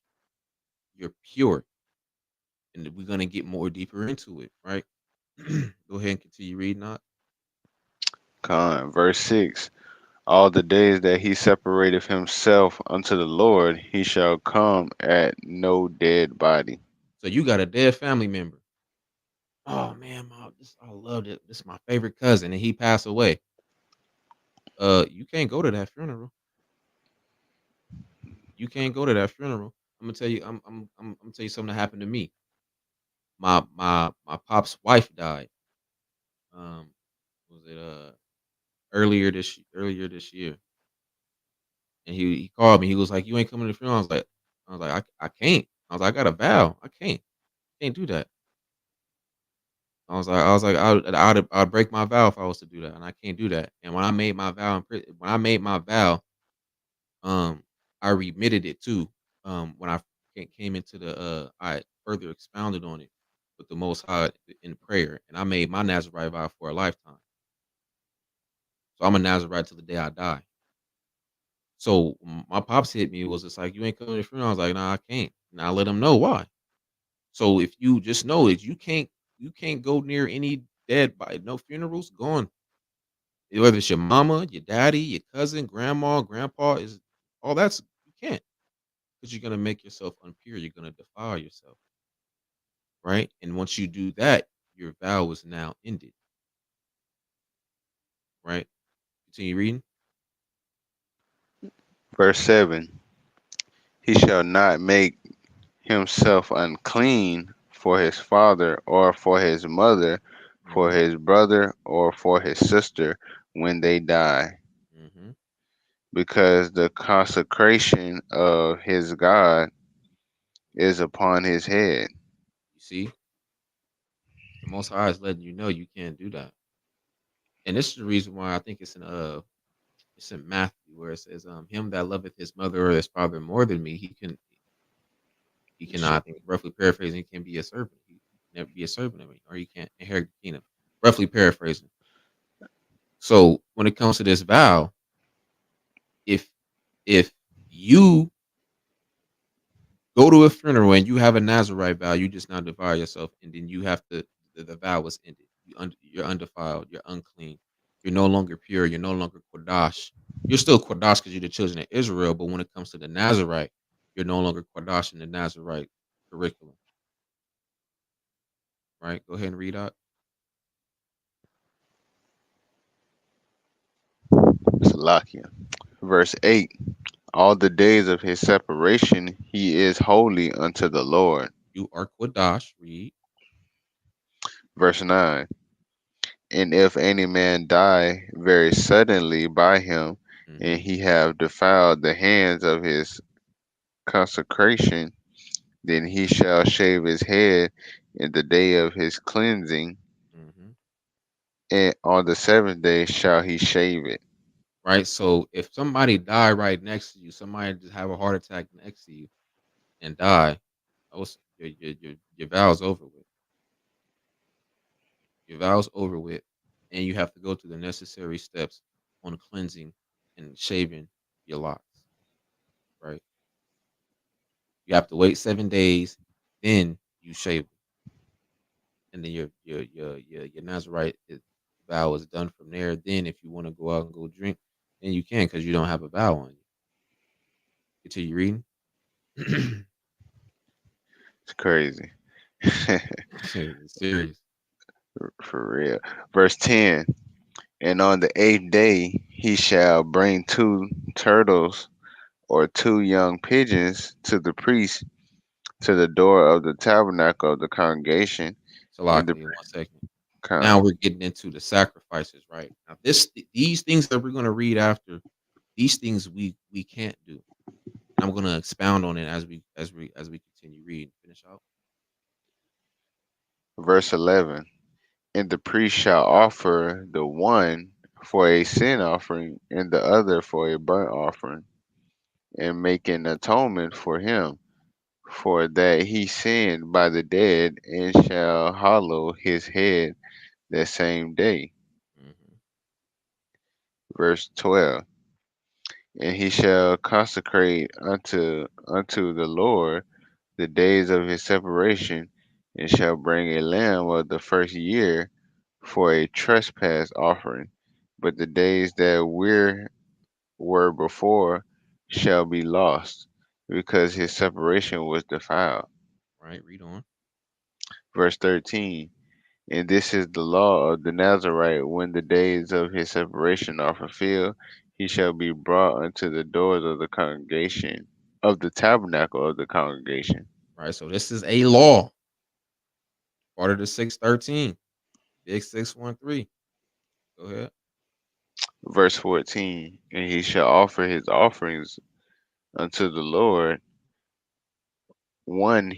you're pure. And we're gonna get more deeper into it, right? Go ahead and continue reading that. Verse 6. All the days that he separateth himself unto the Lord, he shall come at no dead body. So you got a dead family member. Oh man, I loved it. This is my favorite cousin, and he passed away. You can't go to that funeral. You can't go to that funeral. I'm gonna tell you. I'm gonna tell you something that happened to me. My pop's wife died. Was it earlier this year? And he called me. He was like, "You ain't coming to the funeral." I was like, I can't. I was like, I got a vow. I can't do that. I'd break my vow if I was to do that, and I can't do that. And when I made my vow um, I remitted it too. When I came into I further expounded on it with the Most High in prayer, and I made my Nazarite vow for a lifetime. So I'm a Nazarite till the day I die. So my pops hit me. It was just like, you ain't coming to the funeral. I was like, nah, I can't. And I let him know why. So if you just know it, you can't go near any dead by no funerals. Gone. Whether it's your mama, your daddy, your cousin, grandma, grandpa, is all that's you can't because you're gonna make yourself unpure. You're gonna defile yourself, right? And once you do that, your vow is now ended, right? Continue reading. Verse 7. He shall not make himself unclean for his father or for his mother, for Mm-hmm. his brother or for his sister when they die, Mm-hmm. because the consecration of his God is upon his head. You see, the Most High is letting you know you can't do that, and this is the reason why I think it's in Matthew where it says, him that loveth his mother or his father more than me, he can I think roughly paraphrasing, he can be a servant. He can never be a servant of me, or he can't inherit the kingdom. Roughly paraphrasing. So when it comes to this vow, if if you go to a funeral and you have a Nazarite vow, you just now defile yourself, and then you have to the vow was ended. You're undefiled. You're unclean. You're no longer pure. You're no longer Kodash. You're still Kodash because you're the children of Israel, but when it comes to the Nazarite, you're no longer Kodash in the Nazarite curriculum. Right? Go ahead and read out. Salakia. Verse 8. All the days of his separation he is holy unto the Lord. You are Kodash. Read. Verse 9. And if any man die very suddenly by him, Mm-hmm. and he have defiled the hands of his consecration, then he shall shave his head in the day of his cleansing, Mm-hmm. and on the seventh day shall he shave it. Right. So if somebody die right next to you, somebody just have a heart attack next to you and die, your vow's over with. Your vow's over with, and you have to go through the necessary steps on cleansing and shaving your locks. Right. You have to wait 7 days, then you shave them, and then your Nazarite vow is done from there. Then if you want to go out and go drink, then you can because you don't have a vow on you. Continue reading. It's crazy. It's serious. For real. Verse 10. And on the eighth day he shall bring 2 turtles or 2 young pigeons to the priest to the door of the tabernacle of the congregation So, in the 1 second. Now con. we're getting into the sacrifices, right? Now, these things that we're going to read after, these things we can't do. And I'm going to expound on it as we continue reading. Finish out. Verse 11. And the priest shall offer the one for a sin offering and the other for a burnt offering, and make an atonement for him, for that he sinned by the dead, and shall hallow his head that same day. Hmm. Verse 12. And he shall consecrate unto the Lord the days of his separation, and shall bring a lamb of the first year for a trespass offering. But the days that were before shall be lost, because his separation was defiled. Right. Read on. Verse 13. And this is the law of the Nazarite: when the days of his separation are fulfilled, he shall be brought unto the doors of the congregation, of the tabernacle of the congregation. Right. So this is a law. Part of the 613. Big 613. Go ahead. Verse 14. And he shall offer his offerings unto the Lord, one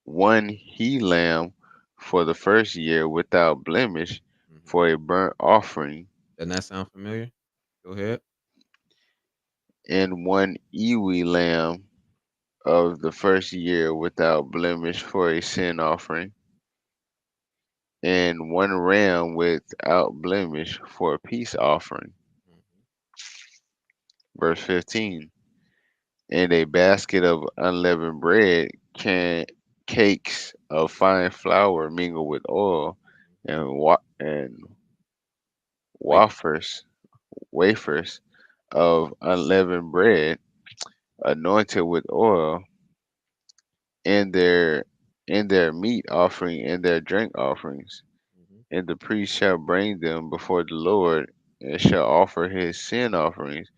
one he lamb for the first year without blemish, Hmm. for a burnt offering, Doesn't that sound familiar? Go ahead. and one ewe lamb of the first year without blemish for a sin offering, and one ram without blemish for a peace offering. Hmm. Verse 15. And a basket of unleavened bread, cakes of fine flour mingled with oil, and Wait. wafers wafers of unleavened bread, anointed with oil, and their meat offering and their drink offerings. Hmm. And the priest shall bring them before the Lord, and shall offer his sin offerings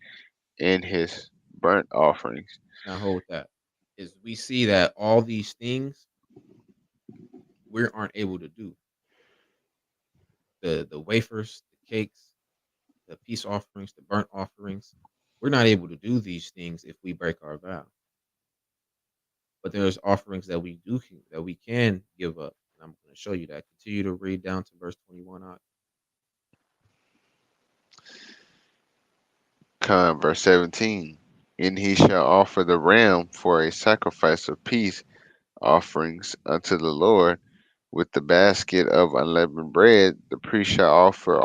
and his burnt offerings. Now hold that. Is we see that all these things we aren't able to do. The wafers, the cakes, the peace offerings, the burnt offerings. We're not able to do these things if we break our vow. But there's offerings that that we can give up. And I'm going to show you that. Continue to read down to verse 21 on. Verse 17. And he shall offer the ram for a sacrifice of peace offerings unto the Lord, with the basket of unleavened bread. The priest shall offer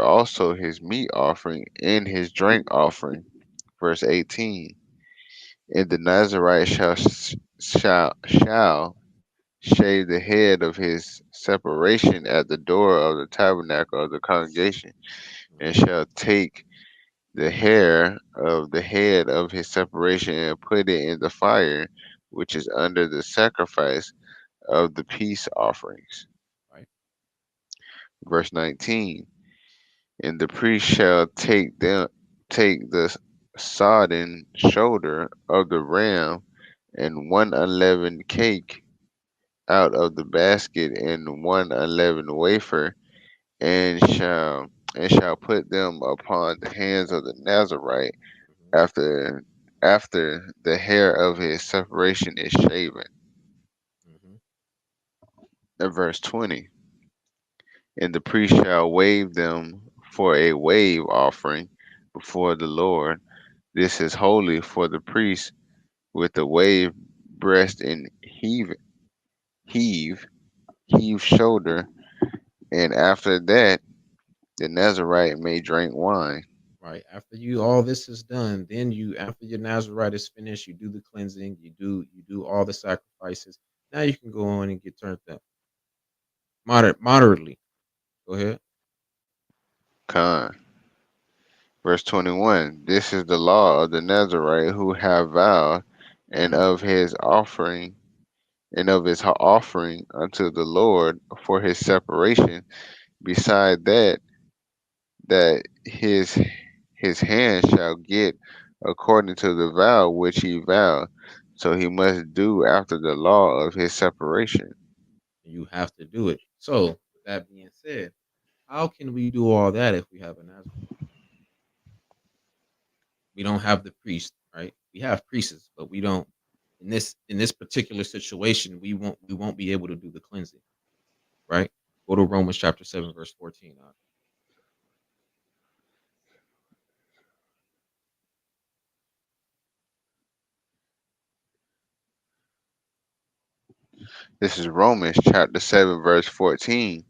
also his meat offering and his drink offering. Verse 18. And the Nazarite shall shave the head of his separation at the door of the tabernacle of the congregation, and Mhm. shall take the hair of the head of his separation and put it in the fire, which is under the sacrifice of the peace offerings. Right. Verse 19. And the priest shall take the sodden shoulder of the ram, and one unleavened cake out of the basket, and one unleavened wafer, and shall put them upon the hands of the Nazarite Hmm. after the hair of his separation is shaven. Hmm. And verse 20. And the priest shall wave them for a wave offering before the Lord. This is holy for the priest, with the wave breast and heave heave shoulder, and after that the Nazarite may drink wine. Right. After you all this is done, then you after your Nazarite is finished, you do the cleansing, you do all the sacrifices. Now you can go on and get turned up. Moderately. Go ahead. Con. Verse 21. This is the law of the Nazarite who have vowed, and Hmm. of his offering offering unto the Lord for his separation. Beside that, that his hand shall get according to the vow which he vowed. So he must do after the law of his separation. You have to do it. So, with that being said, how can we do all that if we have a Nazarite? We don't have the priest, right? We have priests, but we don't. In this particular situation, we won't be able to do the cleansing, right? Go to Romans chapter 7, verse 14. This is Romans chapter 7, verse 14.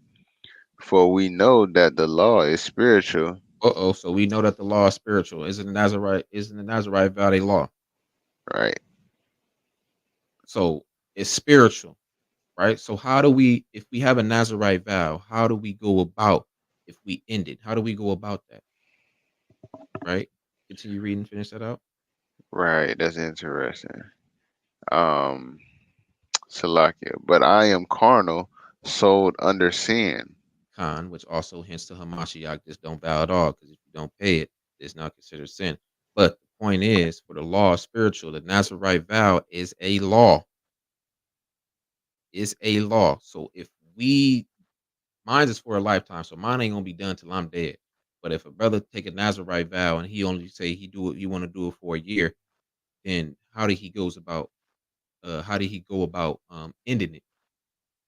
For we know that the law is spiritual. Uh-oh. So we know that the law is spiritual. Isn't the Nazarite vow a law? Right, So it's spiritual, right? So how do we, if we have a Nazarite vow, how do we go about if we end it? How do we go about that? Right? Continue reading, finish that out. right. That's interesting. Um, Salakia. But I am carnal, sold under sin. Khan, which also hints to Hamashiach, just don't vow at all, because if you don't pay it, it's not considered sin. But the point is, for the law of spiritual, the Nazarite vow is a law. Is a law. So if we, mine is for a lifetime, so mine ain't gonna be done till I'm dead. But if a brother take a Nazarite vow and he only say he want to do it for a year, then how did he go about ending it,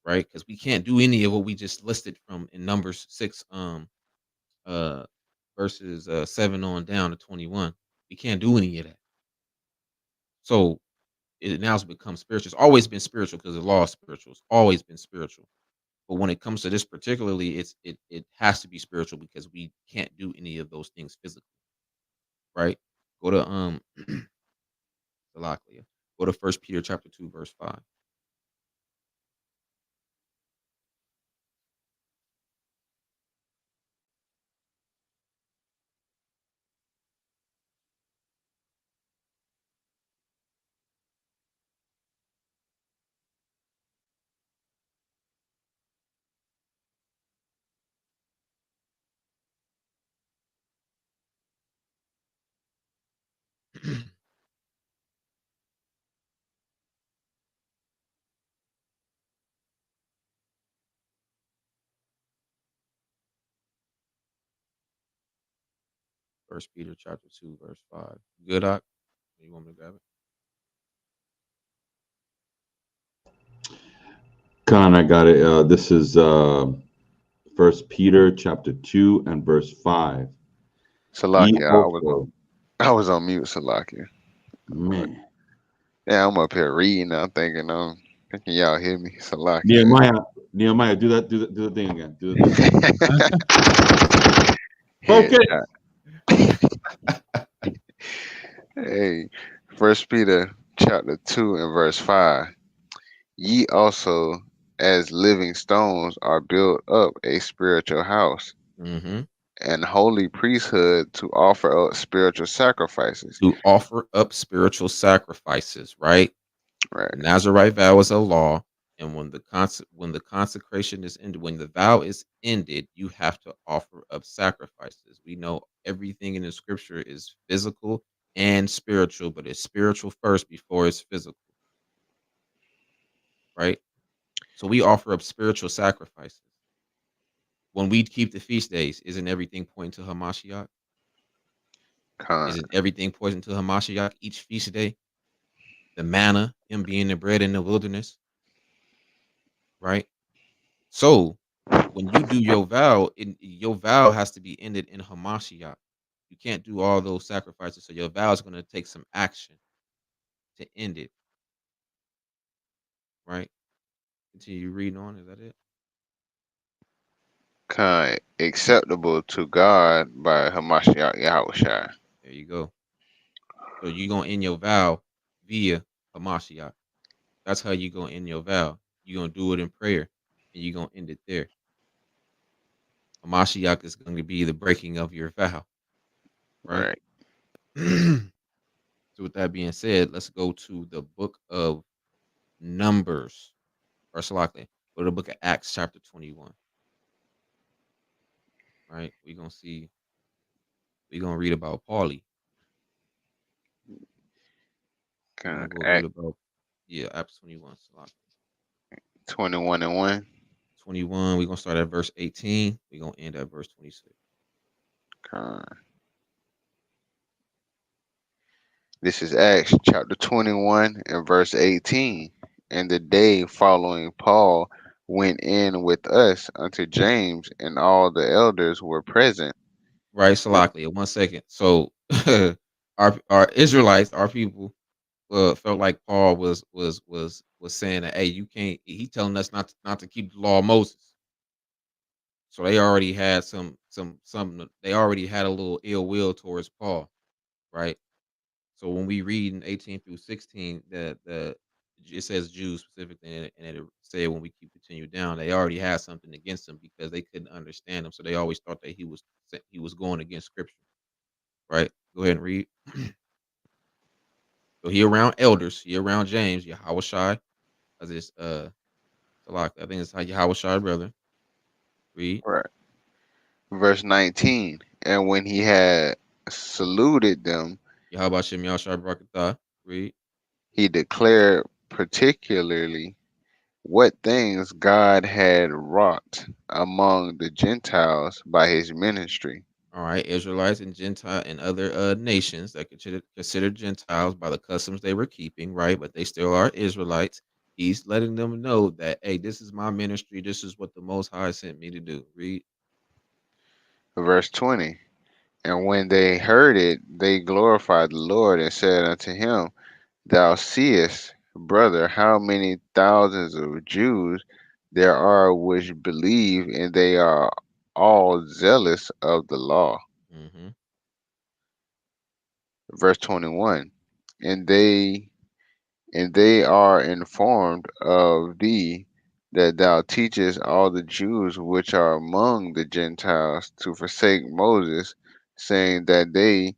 right? Because we can't do any of what we just listed from in Numbers 6 uh verses 7 on down to 21. We can't do any of that. So it now has become spiritual. It's always been spiritual because the law is spiritual. It's always been spiritual. But when it comes to this particularly, it has to be spiritual because we can't do any of those things physically, right? Go to Salakia. Go to First Peter chapter 2, verse 5. First Peter chapter 2, verse 5. Good, Doc? You want me to grab it? Khan, I got it. This is First Peter chapter 2 and verse 5. Ye Salakia, also, I was on mute, Salakia. man. Yeah, I'm up here reading. I'm thinking y'all hear me, Salakia. Nehemiah, do the thing again. Do the thing again. Head Focus. shot. Hey, First Peter chapter 2 and verse 5. Ye also, as living stones, are built up a spiritual house Mm-hmm. and holy priesthood to offer up spiritual sacrifices. To offer up spiritual sacrifices, right? Right, The Nazarite vow is a law, and when the consecration is ended, when the vow is ended, you have to offer up sacrifices. We know everything in the scripture is physical and spiritual, but it's spiritual first before it's physical, right? So we offer up spiritual sacrifices. When we keep the feast days, isn't everything pointing to Hamashiach? con, Isn't everything pointing to Hamashiach each feast day? The manna, him being the bread in the wilderness, right? So when you do your vow has to be ended in Hamashiach. You can't do all those sacrifices. So your vow is going to take some action to end it, right? Continue reading on. Is that it? acceptable to God by Hamashiach Yahushua. There you go. So you're going to end your vow via Hamashiach. That's how you're going to end your vow. You're going to do it in prayer and you're going to end it there. Hamashiach is going to be the breaking of your vow, right? Right, So with that being said, let's go to the book of Numbers, or Salaki. Go to the book of Acts, chapter 21. Right? We're gonna see We're gonna read about Paulie. We're Con. gonna go read Act about Acts 21. So 21 and 1. 21. We're gonna start at verse 18. We're gonna end at verse 26. Con. This is Acts chapter 21 and verse 18. And the day following, Paul went in with us unto James, and all the elders were present. Right, Salaklia. 1 second. So our Israelites, our people, felt like Paul was saying that, hey, you can't. He telling us not to keep the law of Moses. So they already had something. They already had a little ill will towards Paul, right? So when we read in 18 through 16, the it says Jews specifically, and it said when we keep continue down, they already had something against him because they couldn't understand him. So they always thought that he was going against scripture, right? Go ahead and read. So he around elders, he around James, Yahushai, as it's Salak. I think it's how Yahushai brother. Read. Right. Verse 19. And when he had saluted them, Yahweh Shem Yahshai Barakatah. Read. he declared particularly what things God had wrought among the Gentiles by his ministry. All right, Israelites and Gentile and other nations that considered Gentiles by the customs they were keeping, right? But they still are Israelites. He's letting them know that, hey, this is my ministry. This is what the Most High sent me to do. Read. Verse 20. And when they heard it, they glorified the Lord and said unto him, Thou seest, brother, how many thousands of Jews there are which believe, and they are all zealous of the law. Mm-hmm. Verse 21. And they are informed of thee that thou teachest all the Jews which are among the Gentiles to forsake Moses, saying that they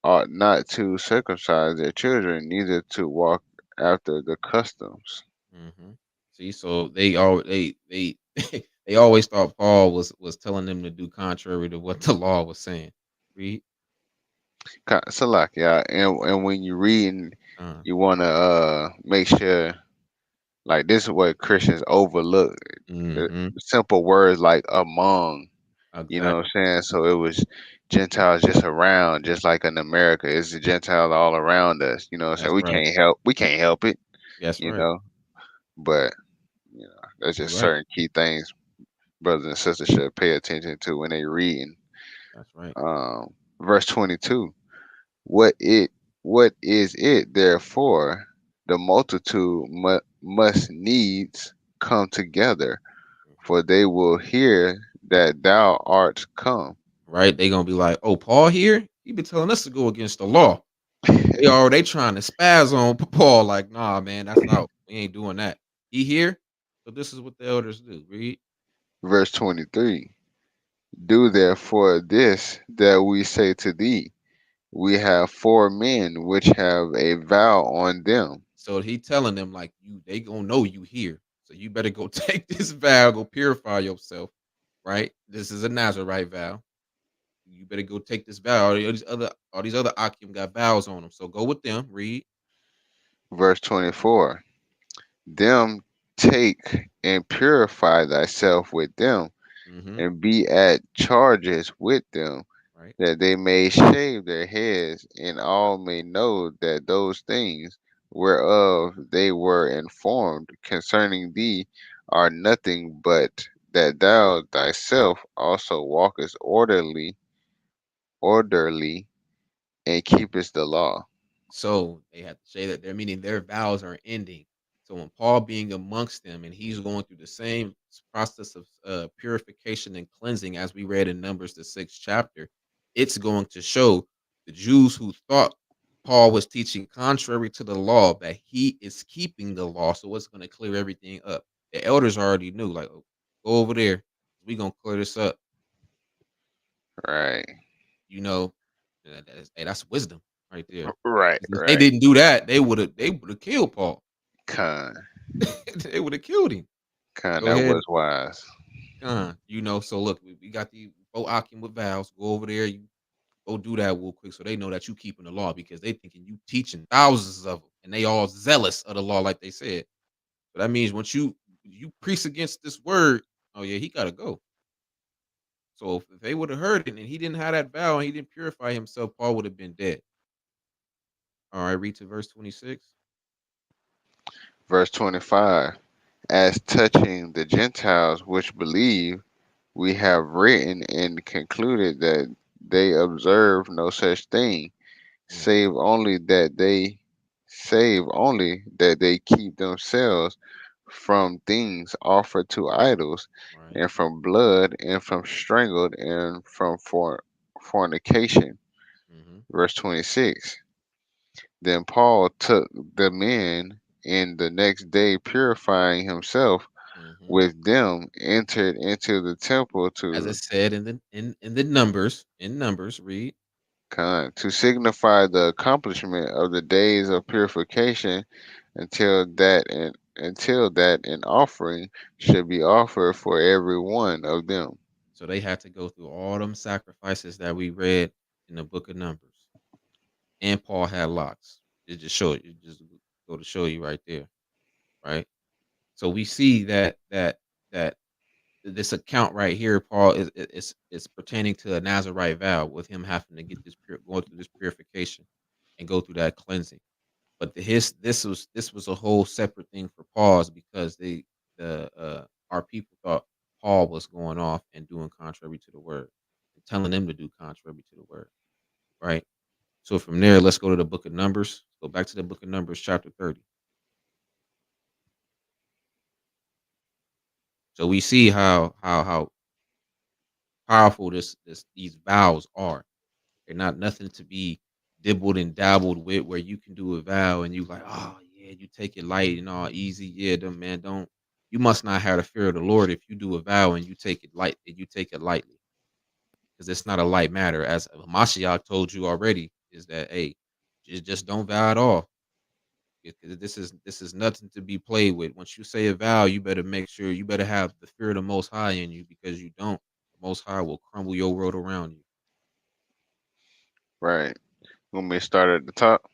ought not to circumcise their children, neither to walk after the customs. Mm-hmm. See, so they all they they always thought Paul was telling them to do contrary to what the law was saying. Read. Salak, yeah, and when you read, and Uh, you want to make sure, like, this is what Christians overlook. The mm-hmm. simple words like among, you know what Exactly. I'm saying? So it was Gentiles just around, just like in America, it's the Gentiles all around us. You know what I'm saying? That's right. We can't help it, That's you right. know. But there's You're just right. certain key things brothers and sisters should pay attention to when they reading. That's right. Verse 22. What it what is it therefore? The multitude must needs come together, for they will hear that thou art come. Right? They gonna be like, oh, Paul here? He been telling us to go against the law. They trying to spaz on Paul, like, nah, man, that's out. We ain't doing that. He here? So this is what the elders do. Read. Verse 23. Do therefore this that we say to thee. We have 4 men which have a vow on them. So he telling them, like, they gonna know you here. So you better go take this vow, go purify yourself. Right? This is a Nazarite vow. You better go take this vow. All these other Akim got vows on them. So go with them. Read. Verse 24. Them take and purify thyself with them, Mm-hmm. and be at charges with them, Right. that they may shave their heads, and all may know that those things whereof they were informed concerning thee are nothing but that thou thyself also walkest orderly, and keepest the law. So they have to say that they're meaning their vows are ending. So when Paul being amongst them and he's going through the same process of purification and cleansing as we read in Numbers the 6th chapter, it's going to show the Jews who thought Paul was teaching contrary to the law that he is keeping the law. So it's going to clear everything up. The elders already knew, like, oh, go over there. We're going to clear this up. Right. You know, hey, that's wisdom right there. Right, 'Cause if they right. didn't do that, they would have killed Paul. Con, They would have killed him. Go that ahead, was wise. So look, we got the Bo Akim with vows. Go over there. You Go do that real quick so they know that you keeping the law because they thinking you teaching thousands of them and they all zealous of the law, like they said. So that means once you preach against this word, oh yeah, he gotta go. So if they would have heard it and he didn't have that vow and he didn't purify himself, Paul would have been dead. All right, read to verse 26. Verse 25. As touching the Gentiles which believe, we have written and concluded that they observe no such thing, Mm, save only that they keep themselves from things offered to idols, right. and from blood, and from strangled, and from fornication. Hmm. Verse 26. Then Paul took the men, and the next day purifying himself Hmm. with them, entered into the temple As it said in the numbers, read. to signify the accomplishment of the days of purification, until that an offering should be offered for every one of them. So they had to go through all them sacrifices that we read in the book of Numbers. And Paul had locks. It just show it just go to show you right there, right? So we see that this account right here, Paul is pertaining to a Nazarite vow with him having to get going through this purification and go through that cleansing. But this was a whole separate thing for Paul's because the our people thought Paul was going off and doing contrary to the word and telling them to do contrary to the word, right? So from there, let's go to the book of Numbers. Go back to the book of Numbers, chapter 30. So we see how powerful these vows are. They're not nothing to be dibbled and dabbled with, where you can do a vow and you like, oh yeah, you take it light and all easy. Yeah, man, don't you must not have the fear of the Lord if you do a vow and you take it light and you take it lightly. Because it's not a light matter. As Mashiach told you already, is that hey, just don't vow at all. This is nothing to be played with. Once you say a vow, you better make sure you better have the fear of the Most High in you, because you don't, the Most High will crumble your world around you. Right. When we start at the top.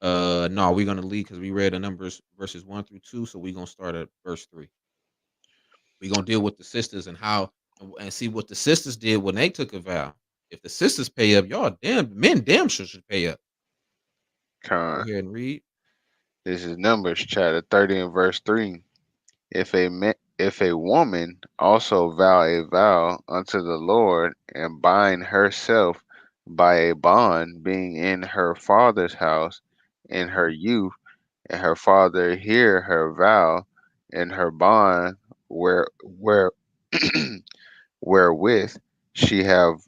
No, we're gonna lead because we read the numbers verses 1 through 2, so we're gonna start at verse 3. We're gonna deal with the sisters and how and see what the sisters did when they took a vow. If the sisters pay up, y'all damn men damn sure should pay up. Go Con. ahead and read. This is Numbers chapter 30 and verse 3. If a woman also vow a vow unto the Lord, and bind herself by a bond, being in her father's house in her Mhm. youth, and her father hear her vow, and her bond where wherewith she have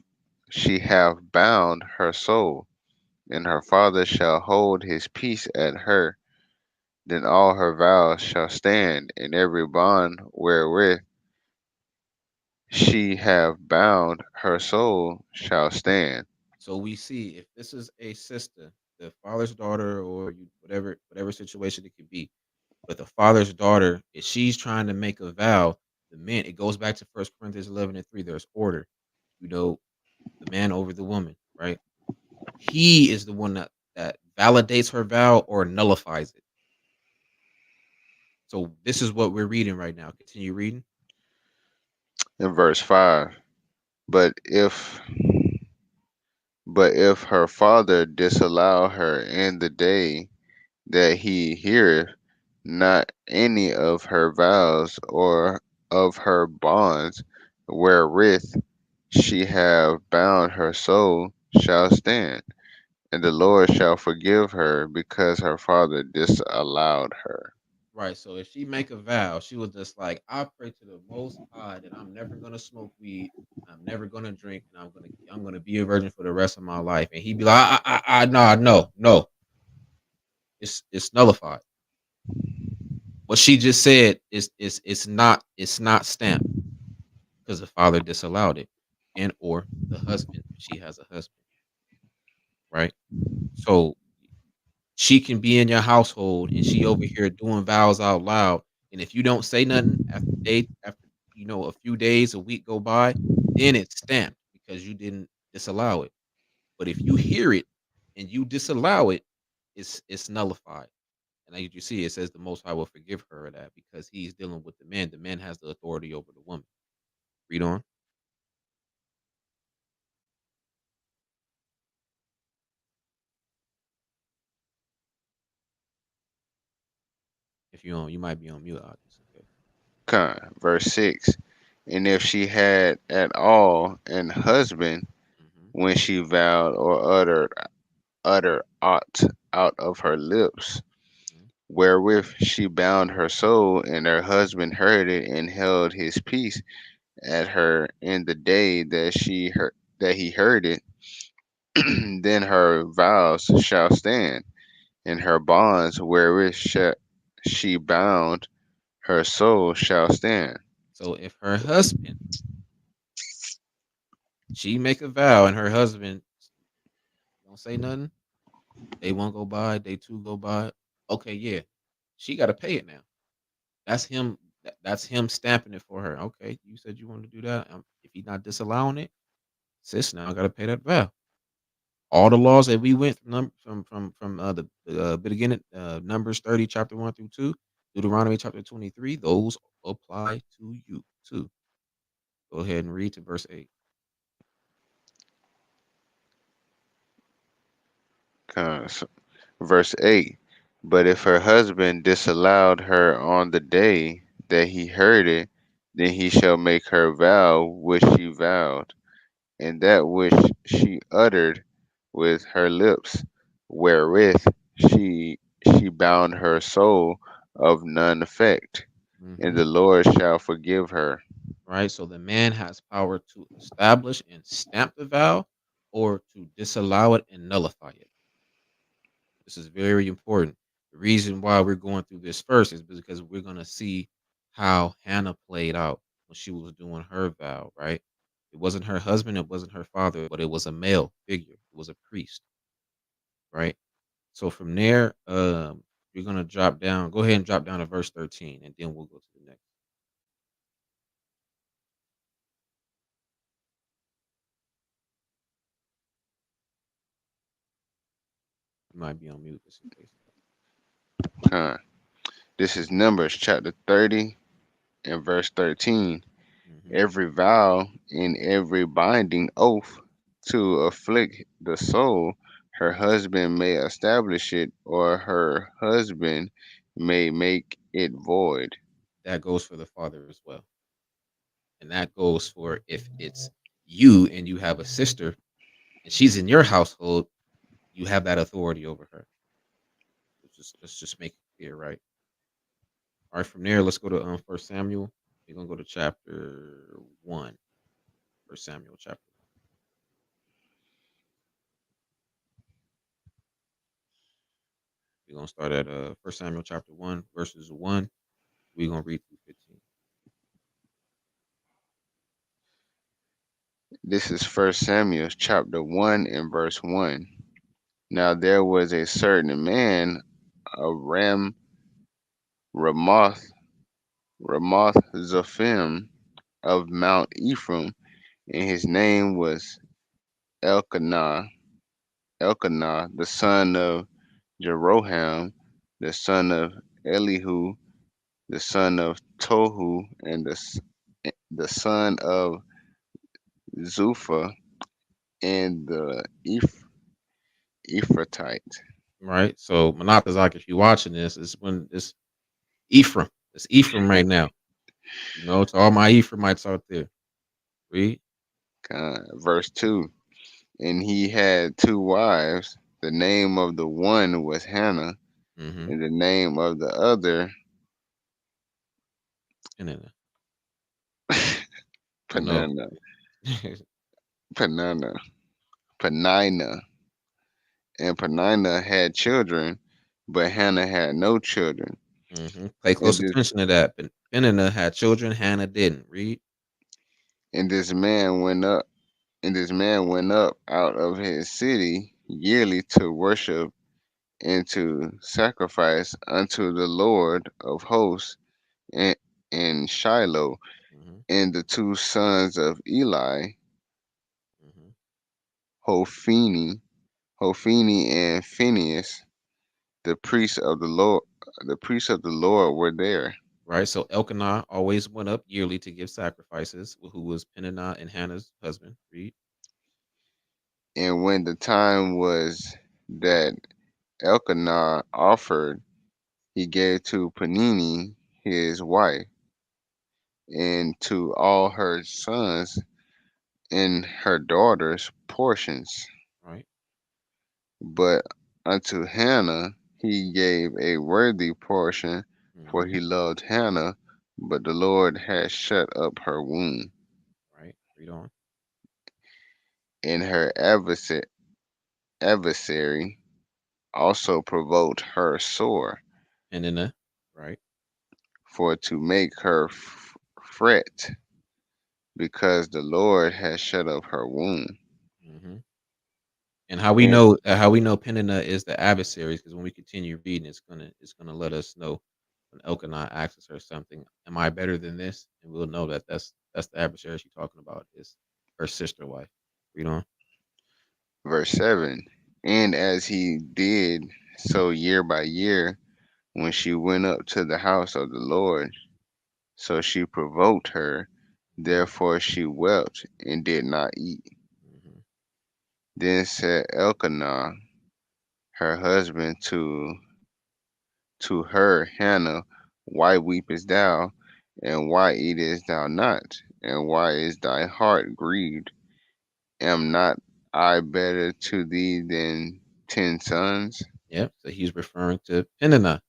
bound her soul, and her father shall hold his peace at her, then all her vows shall stand, and every bond wherewith she have bound her soul shall stand. So we see if this is a sister, the father's daughter, or you whatever situation it could be, but the father's daughter, if she's trying to make a vow, the man, it goes back to First Corinthians 11:3. There's order, you know, the man over the woman, right? He is the one that validates her vow or nullifies it. So this is what we're reading right now. Continue reading. In verse 5, but if her father disallow her in the day that he heareth not any of her vows or of her bonds wherewith she have bound her soul shall stand, and the Lord shall forgive her because her father disallowed her. Right. So if she make a vow, she was just like, I pray to the Most High that I'm never gonna smoke weed, I'm never gonna drink, and I'm gonna be a virgin for the rest of my life. And he'd be like, nah, no, it's nullified. What she just said is it's not stamped because the father disallowed it, and or the husband, if she has a husband, right? So she can be in your household and she over here doing vows out loud. And if you don't say nothing after a few days, a week go by, then it's stamped because you didn't disallow it. But if you hear it and you disallow it, it's nullified. And as you see, it says the Most High will forgive her of that because he's dealing with the man. The man has the authority over the woman. Read on. If you on, you might be on mute. Okay. Verse 6. And if she had at all an husband Mm-hmm. when she vowed or uttered aught out of her lips, Mm-hmm. wherewith she bound her soul, and her husband heard it and held his peace at her in the day that he heard it, then her vows shall stand, and her bonds wherewith she bound her soul shall stand. So if her husband, she make a vow and her husband don't say nothing, they won't go by, they two go by. Okay, yeah, she got to pay it now. That's him. That's him stamping it for her. Okay, you said you wanted to do that. If he's not disallowing it, sis now got to pay that vow. All the laws that we went from the beginning, Numbers 30, chapter 1 through 2, Deuteronomy chapter 23, those apply to you too. Go ahead and read to verse 8. So, verse 8. But if her husband disallowed her on the day that he heard it, then he shall make her vow which she vowed, and that which she uttered with her lips, wherewith she bound her soul of none effect, and Hmm. the Lord shall forgive her. Right. So the man has power to establish and stamp the vow, or to disallow it and nullify it. This is very important. The reason why we're going through this first is because we're going to see how Hannah played out when she was doing her vow, right? It wasn't her husband, it wasn't her father, but it was a male figure. It was a priest, right? So from there, we're going to drop down. Go ahead and drop down to verse 13, and then we'll go to the next. You might be on mute just in case. Huh. This is Numbers chapter 30 and verse 13. Hmm. Every vow and every binding oath to afflict the soul, her husband may establish it, or her husband may make it void. That goes for the father as well. And that goes for if it's you and you have a sister and she's in your household, you have that authority over her. Let's just make it clear, right? All right, from there, let's go to First Samuel. We're gonna go to chapter 1. First Samuel chapter 1. We're gonna start at First Samuel chapter 1, verses 1. We're gonna read through 15. This is First Samuel chapter 1 and verse 1. Now there was a certain man of Ramoth, Ramoth Zophim of Mount Ephraim, and his name was Elkanah, Elkanah, the son of Jeroham, the son of Elihu, the son of Tohu, and the son of Zupha, and the Ephratite. Right. So Monatazak, if you're watching this, is when it's Ephraim. It's Ephraim right now. You know, to all my Ephraimites out there. Read. Verse 2. And he had two wives. The name of the one was Hannah, Mm-hmm. and the name of the other And then I know. Panana, Panana, Panina. And Penina had children, but Hannah had no children. Pay And close this attention to that. Peninnah had children, Hannah didn't. Read. and this man went up and this man went up out of his city yearly to worship and to sacrifice unto the Lord of hosts in, in Shiloh. Hmm. And the two sons of Eli, Hmm. Hophni, Hophni and Phineas, the priests of the Lord were there. Right. So Elkanah always went up yearly to give sacrifices, who was Peninnah and Hannah's husband. Read. And when the time was that Elkanah offered, he gave to Penini his wife, and to all her sons and her daughters portions. Right. But unto Hannah he gave a worthy portion, for Hmm. he loved Hannah, but the Lord had shut up her womb, Right. Read on. and her adversary also provoked her sore, Peninnah. Right. for to make her fret, because the Lord had shut up her womb. Hmm. And how we And know Peninnah is the adversaries, because when we continue reading, it's gonna let us know when Elkanah asks her something. Am I better than this? And we'll know that that's the adversary she's talking about, is her sister wife. Read on. verse 7, and as he did so year by year, when she went up to the house of the Lord, so she provoked her, therefore she wept and did not eat. Hmm. Then said Elkanah, her husband, to her, Hannah, why weepest thou, and why eatest thou not, and why is thy heart grieved? Am not I better to thee than 10 sons? Yep. So he's referring to Peninnah.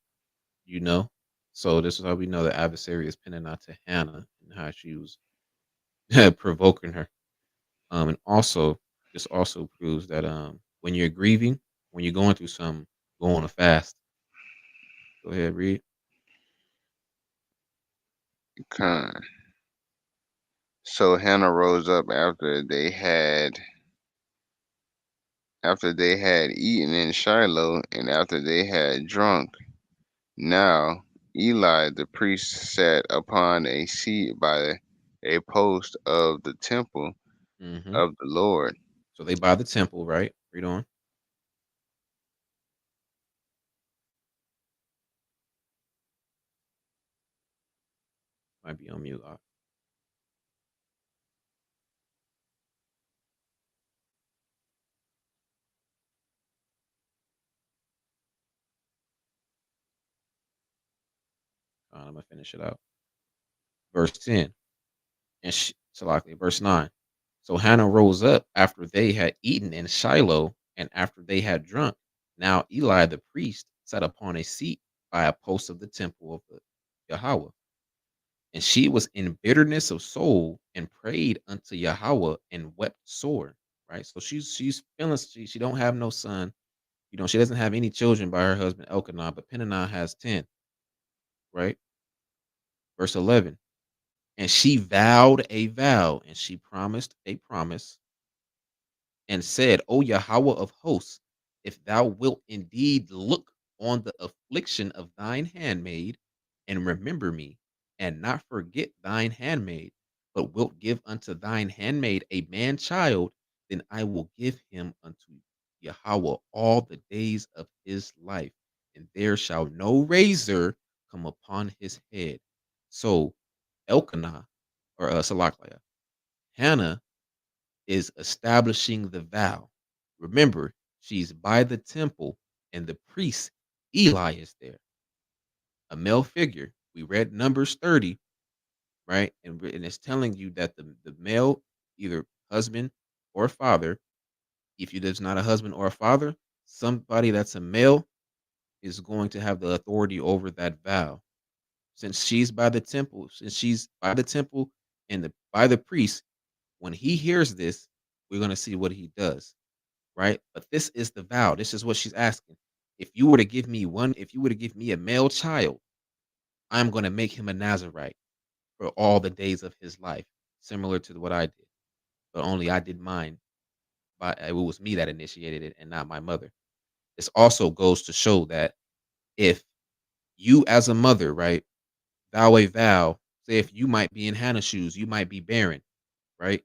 You know. So this is how we know the adversary is Peninnah to Hannah, and how she was provoking her. And also, this also proves that when you're grieving, when you're going through something, go on a fast. Go ahead, read. Con. So Hannah rose up after they had eaten in Shiloh, and after they had drunk. Now Eli the priest sat upon a seat by a post of the temple Hmm. of the Lord. So they buy the temple, right? Read on. Might be on mute. I'm gonna finish it out. Verse 10. And Salaki, verse 9. So Hannah rose up after they had eaten in Shiloh, and after they had drunk. Now Eli the priest sat upon a seat by a post of the temple of the Yahweh. And she was in bitterness of soul and prayed unto Yahweh and wept sore. Right. So she's feeling she don't have no son. She doesn't have any children by her husband Elkanah, but Peninnah has 10. Right. Verse 11. And she vowed a vow, and she promised a promise, and said, O Yahweh of hosts, if thou wilt indeed look on the affliction of thine handmaid, and remember me, and not forget thine handmaid, but wilt give unto thine handmaid a man child, then I will give him unto Yahweh all the days of his life, and there shall no razor come upon his head. So Elkanah, or Salakiah, Hannah is establishing the vow. Remember, she's by the temple, and the priest Eli is there, a male figure. We read Numbers 30, right? And it's telling you that the male, either husband or father, if you there's not a husband or a father, somebody that's a male is going to have the authority over that vow. Since she's by the temple and by the priest, when he hears this, we're going to see what he does, right? But this is the vow. This is what she's asking. If you were to give me a male child, I'm going to make him a Nazarite for all the days of his life, similar to what I did. But only I did mine, but it was me that initiated it and not my mother. This also goes to show that if you, as a mother, right, vow a vow, say if you might be in Hannah's shoes, you might be barren, right?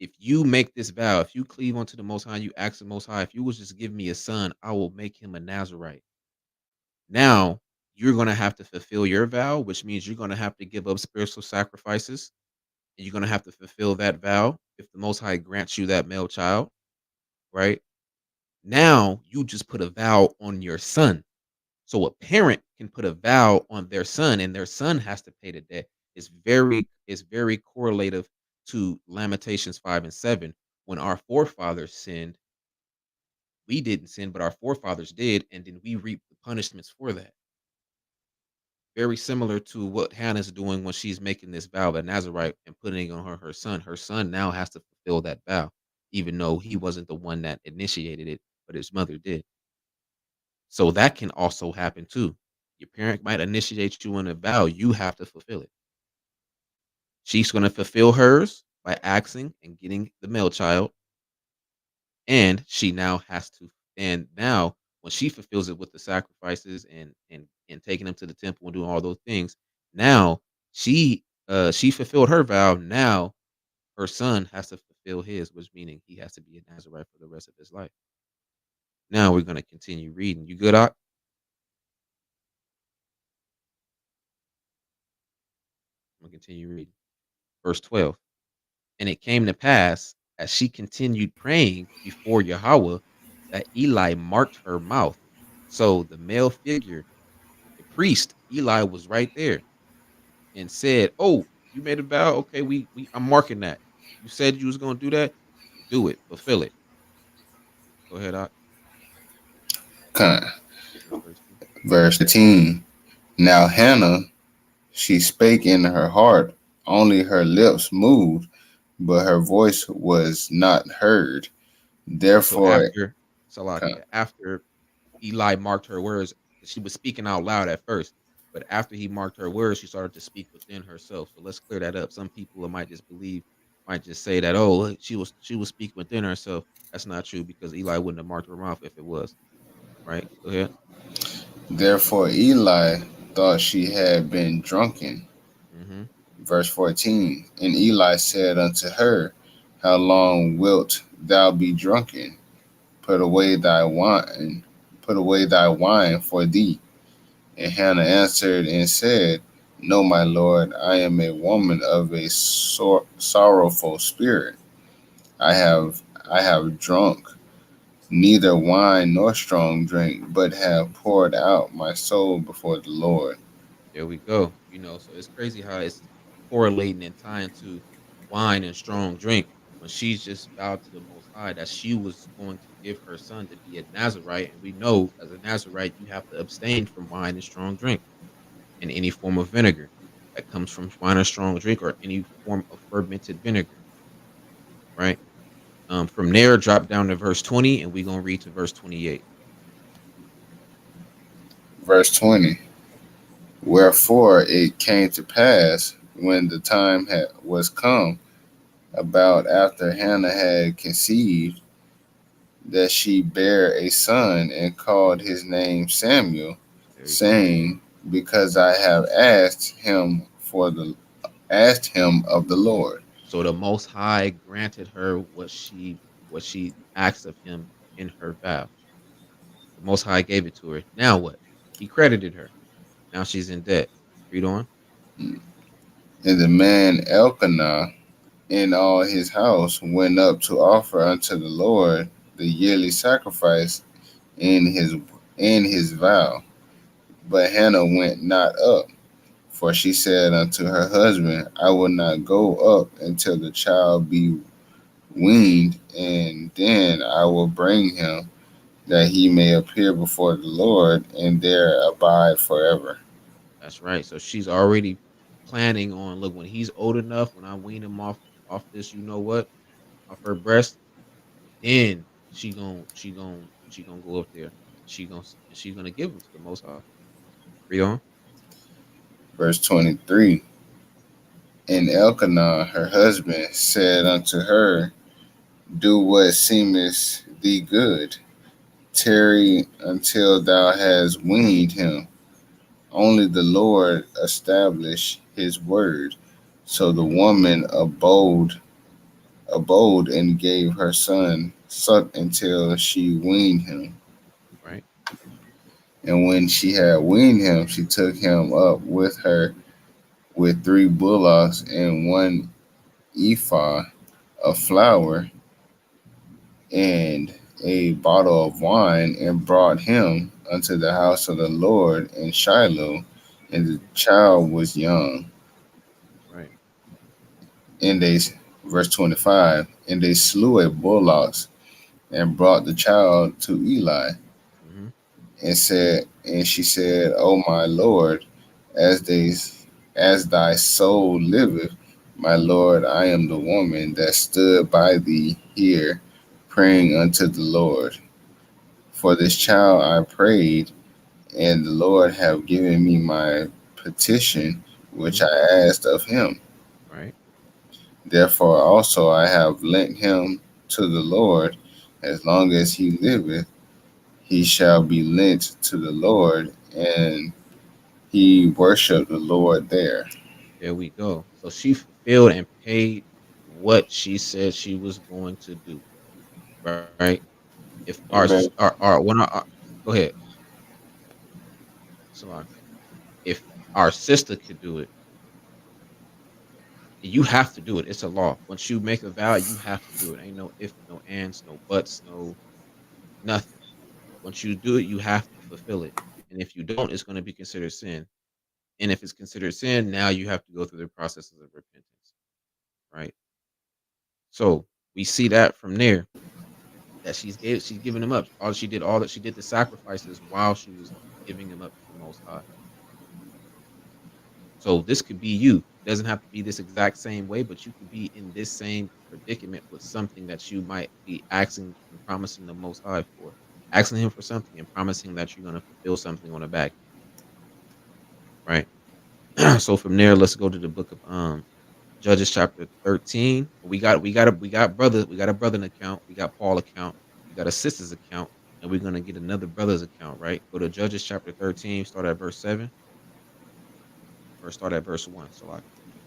if you make this vow, if you cleave unto the Most High, you ask the Most High, if you was just give me a son, I will make him a Nazarite. Now you're gonna have to fulfill your vow, which means you're gonna have to give up spiritual sacrifices, and you're gonna have to fulfill that vow if the Most High grants you that male child, right? Now you just put a vow on your son. So a parent can put a vow on their son, and their son has to pay the debt. It's very correlative to Lamentations 5 and 7. When our forefathers sinned, we didn't sin, but our forefathers did, and then we reap the punishments for that. Very similar to what Hannah's doing when she's making this vow of Nazarite and putting it on her son. Her son now has to fulfill that vow, even though he wasn't the one that initiated it, but his mother did. So that can also happen too. Your parent might initiate you in a vow, you have to fulfill it. She's going to fulfill hers by asking and getting the male child, and she now has to. And now, when she fulfills it with the sacrifices and taking them to the temple and doing all those things, now she fulfilled her vow. Now her son has to fulfill his, which meaning he has to be a Nazarite for the rest of his life. Now we're going to continue reading. You good, Ak? I'm going to continue reading. Verse 12. And it came to pass, as she continued praying before Yahweh, that Eli marked her mouth. So the male figure, the priest, Eli, was right there and said, "Oh, you made a vow? Okay, we I'm marking that. You said you was gonna do that. Do it, fulfill it." Go ahead, Ak. Con. Verse 13. Verse 13. Now Hannah, she spake in her heart, only her lips moved, but her voice was not heard. Okay, so Therefore, after con- Salakia, after Eli marked her words, she was speaking out loud at first, but after he marked her words, she started to speak within herself. So let's clear that up. Some people might just believe, might just say that, oh, look, she was speaking within herself. That's not true because Eli wouldn't have marked her mouth if it was. Right? Go ahead. therefore Eli thought she had been drunken. Mm-hmm. Verse 14. And Eli said unto her, how long wilt thou be drunken? Put away thy wine, put away thy wine for thee. And Hannah answered and said, no, my lord, I am a woman of a sorrowful spirit. I have I have drunk neither wine nor strong drink, but have poured out my soul before the Lord. There we go. So it's crazy how it's correlating and tying to wine and strong drink when she's just vowed to the Most High that she was going to give her son to be a Nazarite. And we know as a Nazarite, you have to abstain from wine and strong drink and any form of vinegar that comes from wine or strong drink or any form of fermented vinegar, right? From there, drop down to verse 20, and we're going to read to verse 28. Verse 20. Wherefore it came to pass when the time was come, about after Hannah had conceived, that she bare a son and called his name Samuel, There you go. saying, because I have asked him of the Lord. So the Most High granted her what she asked of him in her vow. The Most High gave it to her. Now what? He credited her. Now she's in debt. Read on. And the man Elkanah and all his house went up to offer unto the Lord the yearly sacrifice in his vow. But Hannah went not up, for she said unto her husband, I will not go up until the child be weaned, and then I will bring him, that he may appear before the Lord, and there abide forever. That's right. So she's already planning on, look, when he's old enough, when I wean him off this, you know what, off her breast, then she gonna go up there. She's gonna give him to the Most High. Read on. Verse 23. And Elkanah, her husband, said unto her, do what seemeth thee good. Tarry until thou hast weaned him. Only the Lord establish his word. So the woman abode abode and gave her son suck until she weaned him. Right. And when she had weaned him, she took him up with her with 3 bullocks and 1 ephah of flour and a bottle of wine, and brought him unto the house of the Lord in Shiloh. And the child was young. Right. And they, verse 25, and they slew a bullocks and brought the child to Eli, Mm-hmm. and she said, O my Lord, as they as thy soul liveth, my Lord, I am the woman that stood by thee here, praying unto the Lord. For this child I prayed, and the Lord have given me my petition which Mm-hmm. I asked of him. Right. Therefore also I have lent him to the Lord. As long as he liveth, he shall be lent to the Lord, and he worshiped the Lord there. There we go. So she fulfilled and paid what she said she was going to do. Right. If Amen. our when go ahead, Salaki. If our sister could do it, you have to do it. It's a law. Once you make a vow, you have to do it. Ain't no if, no ands, no buts, no nothing. Once you do it, you have to fulfill it. And if you don't, it's going to be considered sin. And if it's considered sin, now you have to go through the processes of repentance. Right. So we see that from there that she's giving them up. All that she did the sacrifices while she was giving them up to the Most High. So this could be you. It doesn't have to be this exact same way, but you could be in this same predicament with something that you might be asking and promising the Most High for, asking Him for something and promising that you're going to fulfill something on the back end, right? So from there, let's go to the book of Judges chapter 13. We got a brother account, we got Paul account, we got a sister's account, and we're gonna get another brother's account, right? Go to Judges chapter 13, start at verse 7, or start at verse 1. So I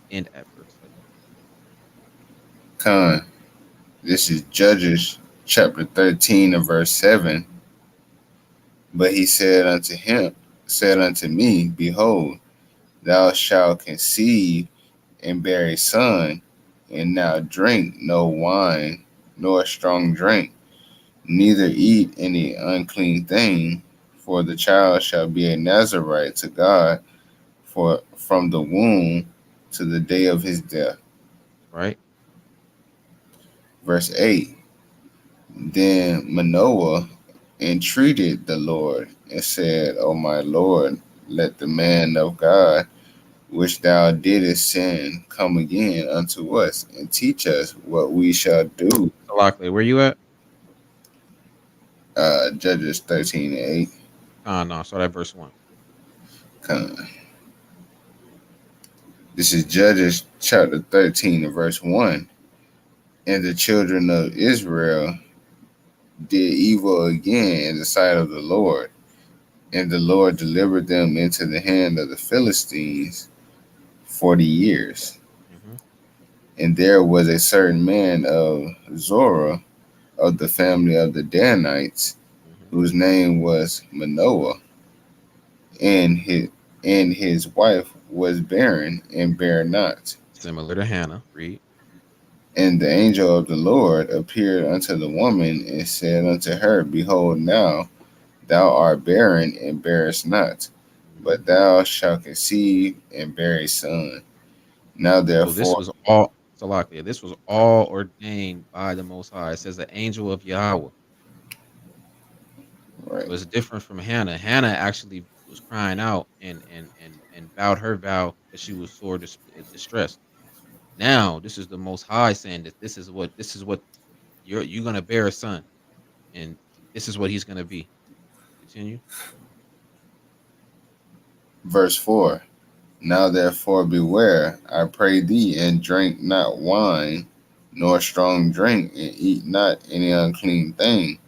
end at verse 7. Con. This is Judges chapter 13 and verse 7. But he said unto me, Behold, thou shalt conceive and bear a son, and now drink no wine, nor strong drink, neither eat any unclean thing, for the child shall be a Nazarite to God for from the womb to the day of his death. Right? Verse 8. Then Manoah entreated the Lord and said, O my Lord, let the man of God which thou didst send come again unto us and teach us what we shall do. So Lockley, where you at? Judges 13 and 8. No, start at verse 1. Come. This is Judges chapter 13 and verse 1. And the children of Israel did evil again in the sight of the Lord, and the Lord delivered them into the hand of the Philistines 40 years. Mm-hmm. And there was a certain man of Zorah, of the family of the Danites, Mm-hmm. whose name was Manoah, and his wife was barren and bare not. Similar to Hannah. Read. And the angel of the Lord appeared unto the woman and said unto her, Behold, now thou art barren and bearest not, Mm-hmm. but thou shalt conceive and bear a son. Now So this therefore, was all Salakia. This was all ordained by the Most High. It says the angel of Yahweh. right, So it's different from Hannah. Hannah actually was crying out and vowed her vow because she was sore distressed. Now this is the Most High saying that this is what you're gonna bear a son, and this is what he's gonna be. Continue. verse 4. Now therefore beware, I pray thee, and drink not wine, nor strong drink, and eat not any unclean thing.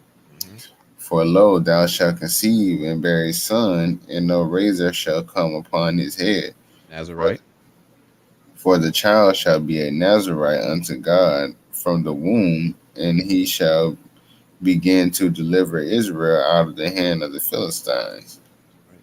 Hmm. For lo, thou shalt conceive and bear a son, and no razor shall come upon his head. For, Nazarite. for the child shall be a Nazarite unto God from the womb, and he shall begin to deliver Israel out of the hand of the Philistines. Right.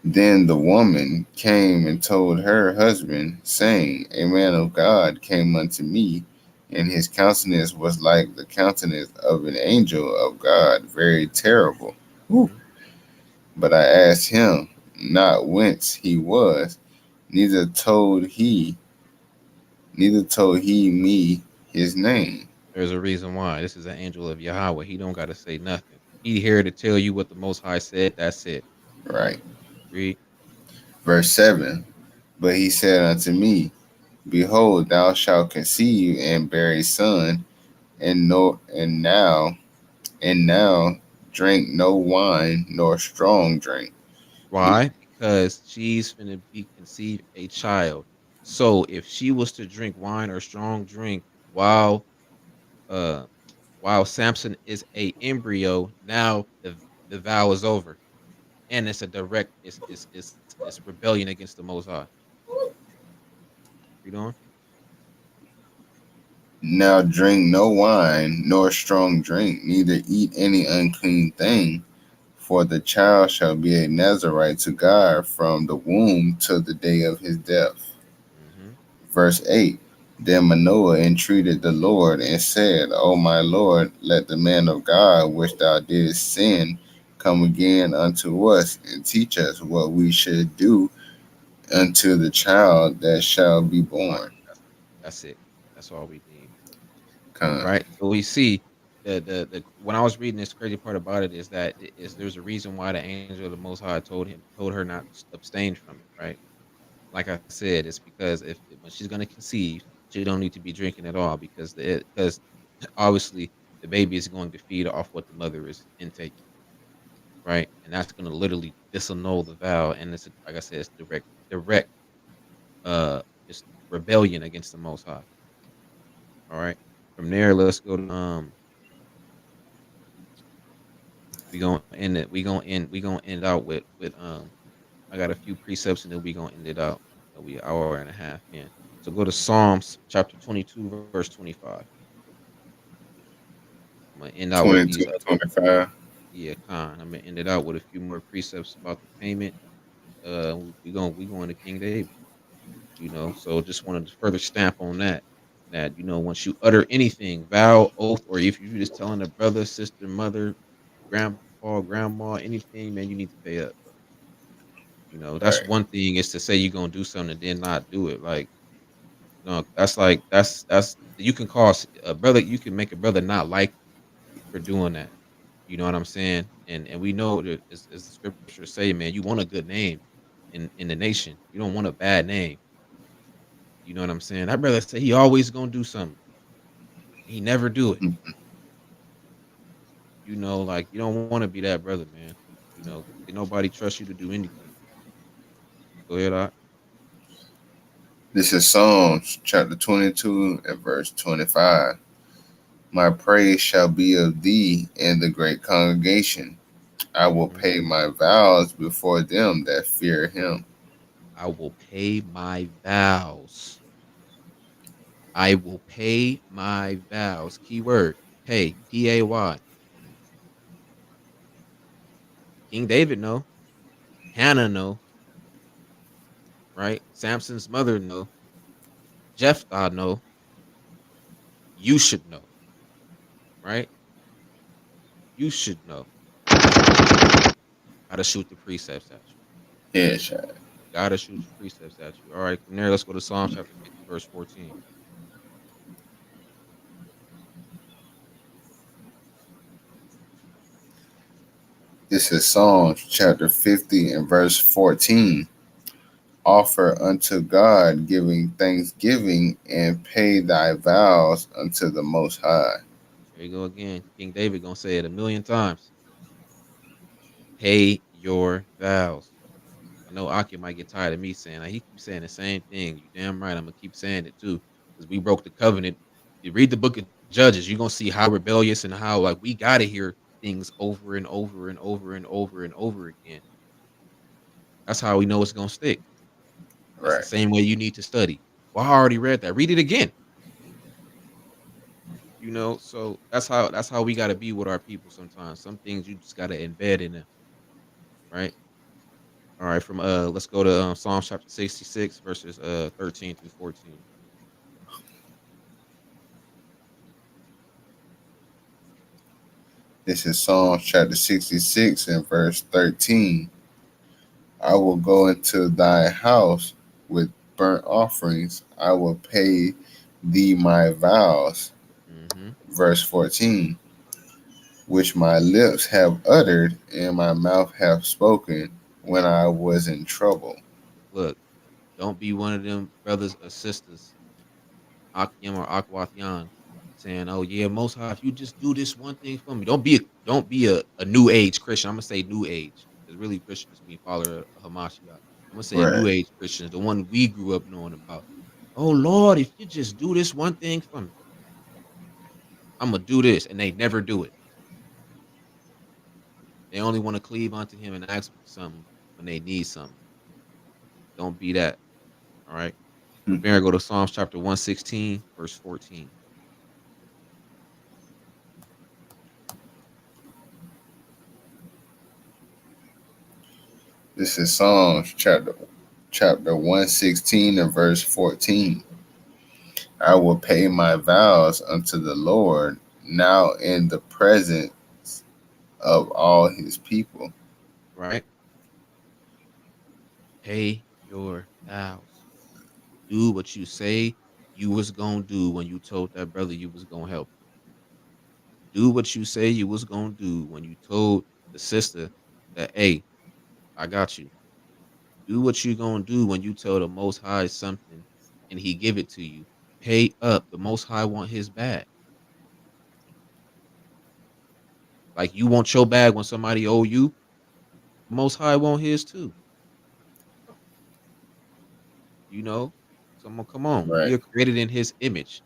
Then the woman came and told her husband, saying, A man of God came unto me, and his countenance was like the countenance of an angel of God, very terrible. Whew. Mm-hmm. But I asked him not whence he was, neither told he, neither told he me his name. There's a reason why. This is an angel of Yahweh. He don't got to say nothing. He here to tell you what the Most High said. That's it. Right. Read. Verse 7. But he said unto me, Behold, thou shalt conceive and bear a son, and now drink no wine nor strong drink. Ne- Why? Because she's finna be conceive a child. So if she was to drink wine or strong drink uh while Samson is a embryo, now the vow is over. And it's a direct it's rebellion against the Most High. Read on. Now drink no wine nor strong drink, neither eat any unclean thing, for the child shall be a Nazarite to God from the womb till the day of his death. Mm-hmm. Verse 8. Then Manoah entreated the Lord and said, O my Lord, let the man of God which thou didst send come again unto us and teach us what we should do unto the child that shall be Right. born. That's it. That's all we need. Come. Right. So we see the when I was reading this crazy part about it is that there's a reason why the angel of the Most High told her not to abstain from it. Right. Like I said, it's because if when she's gonna conceive, she don't need to be drinking at all because obviously the baby is going to feed off what the mother is intaking, right? And that's gonna literally disannul the vow, and it's like I said, it's direct, uh, it's rebellion against the Most High. All right. From there, let's go to we gonna end it. We gonna end out with. I got a few precepts, and then we gonna end it out. We an hour and a half in. So go to Psalms chapter 22, verse 25. I'm gonna end out with 22, these other 25. yeah, con. I'm gonna end it out with a few more precepts about the payment. We going to King David. So just wanted to further stamp on that once you utter anything, vow, oath, or if you're just telling a brother, sister, mother, grandpa, grandma, anything, man, you need to pay up, bro. That's Right. one thing is to say you're gonna do something and then not do it. Like, no, that's like that's you can cause a brother, you can make a brother not like you for doing that. You know what I'm saying? And we know that as the scriptures say, man, you want a good name in the nation. You don't want a bad name. You know what I'm saying? That brother say he always gonna do something. He never do it. Like you don't want to be that brother, man. Can nobody trust you to do anything. Go ahead, I. This is Psalms chapter 22 and verse 25. My praise shall be of thee in the great congregation. I will Mhm. pay my vows before them that fear him. I will pay my vows. I will pay my vows. Keyword pay. Pay. King David know. Hannah know. Right. Samson's mother know. Jephthah know. You should know. Right. You should know. How to shoot the precepts at you. Headshot. Gotta shoot your precepts at you. All right, from there, let's go to Psalm chapter 50, verse 14. This is Psalms chapter 50 and verse 14. Offer unto God giving thanksgiving and pay thy vows unto the Most High. There you go again. King David gonna say it a million times. Pay your vows. I know Aki might get tired of me saying that. He keeps saying the same thing. You damn right. I'm gonna keep saying it too, because we broke the covenant. You read the book of Judges, you're gonna see how rebellious and how like we gotta hear things over and over and over and over and over again. That's how we know it's gonna stick. That's the Right. same way you need to study. Well, I already read that. Read it again. So that's how we gotta be with our people sometimes. Some things you just gotta embed in them, right? All right, from let's go to Psalms chapter 66, verses 13 through 14. This is Psalms chapter 66 and verse 13. I will go into thy house with burnt offerings. I will pay thee my vows. Mm-hmm. Verse 14. Which my lips have uttered and my mouth have spoken when I was in trouble. Look, don't be one of them brothers or sisters, Akim or Akwathian, saying, "Oh yeah, Most High, if you just do this one thing for me." Don't be a new age Christian. I'm gonna say new age because really Christians mean follower of Hamashiach. I'm gonna say Right. new age Christians, the one we grew up knowing about. Oh Lord, if you just do this one thing for me, I'm gonna do this, and they never do it. They only want to cleave unto Him and ask for something when they need something. Don't be that. All right. Prepare. Go to Psalms chapter 116, verse 14. This is Psalms chapter 116 and verse 14. I will pay my vows unto the Lord now in the presence of all his people. Right. Pay your vows. Do what you say you was gonna do when you told that brother you was gonna help him. Do what you say you was gonna do when you told the sister that, hey, I got you. Do what you gonna do when you tell the Most High something and He give it to you. Pay up. The Most High want His bag. Like you want your bag when somebody owe you. The Most High want His too. You know, come on. We Right. are created in His image.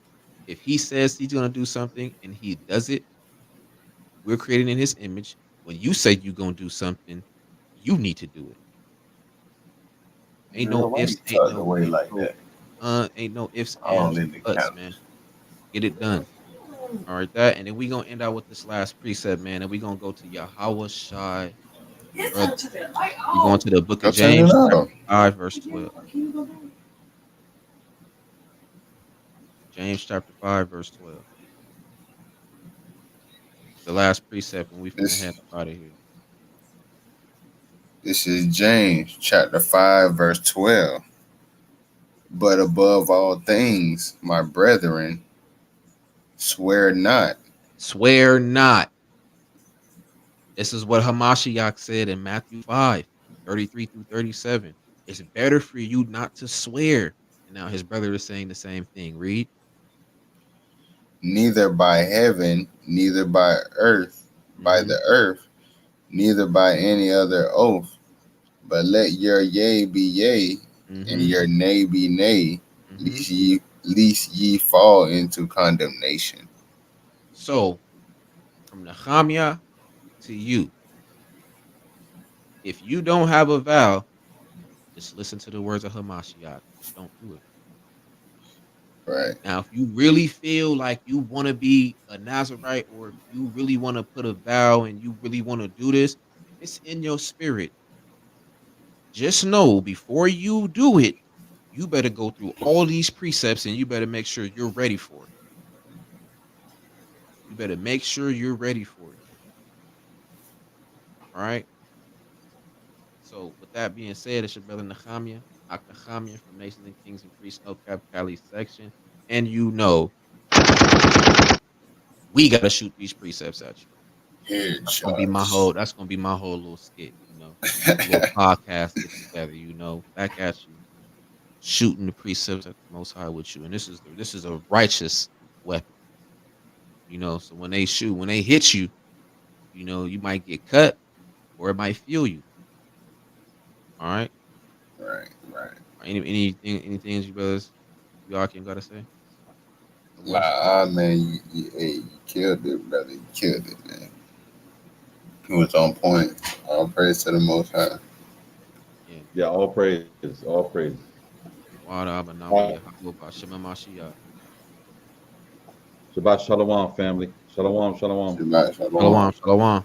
If He says He's gonna do something and He does it, we're created in His image. When you say you're gonna do something, you need to do it. Ain't Girl, no why you ifs, ain't tucked no away like that? ain't no ifs, All ands, or in the buts, couch. man. Get it done. All right, that, and then we gonna end out with this last precept, man, and we gonna go to Yahweh Shai brother. We going to the book of Go turn it James, off. chapter 5, verse 12. James chapter 5, verse 12. The last precept, and we finna This head up out of here. this is James chapter 5 verse 12. But above all things, my brethren, swear not. Swear not. This is what Hamashiach said in Matthew 5, 33 through 37. It's better for you not to swear. And now his brother is saying the same thing. Read. Neither by heaven, neither by Mm-hmm. the earth, neither by any other oath, but let your yea be yea, and Mm-hmm. your nay be nay, Mm-hmm. lest ye fall into condemnation. So from Nehemiah to you, if you don't have a vow, just listen to the words of Hamashiach. Just don't do it. Right, Now, if you really feel like you want to be a Nazarite, or if you really want to put a vow and you really want to do this, it's in your spirit. Just know before you do it, you better go through all these precepts and you better make sure you're ready for it. You better make sure you're ready for it. All right. So, with that being said, it's your brother Nehemiah, Nehemiah from Nations and Kings and Priests, No Cap Cali section. And you know, we got to shoot these precepts at you. headshots. That's gonna be my whole little skit, a little podcast get together, back at you, shooting the precepts at the Most High with you, and this is a righteous weapon, So when they hit you, you might get cut or it might feel you. All right. Right, right. Anything you brothers, y'all can gotta say. Wash. Man, you killed it, brother. You killed it, man. It was on point. All praise to the Most High. Yeah. Yeah, all praises, all praises. Wada Uh, Abanawa Yahweh Bashima Mashiach. Shabbat shalom, family. Shalom, shalom. Shabbat shalom. Shalom, shalom.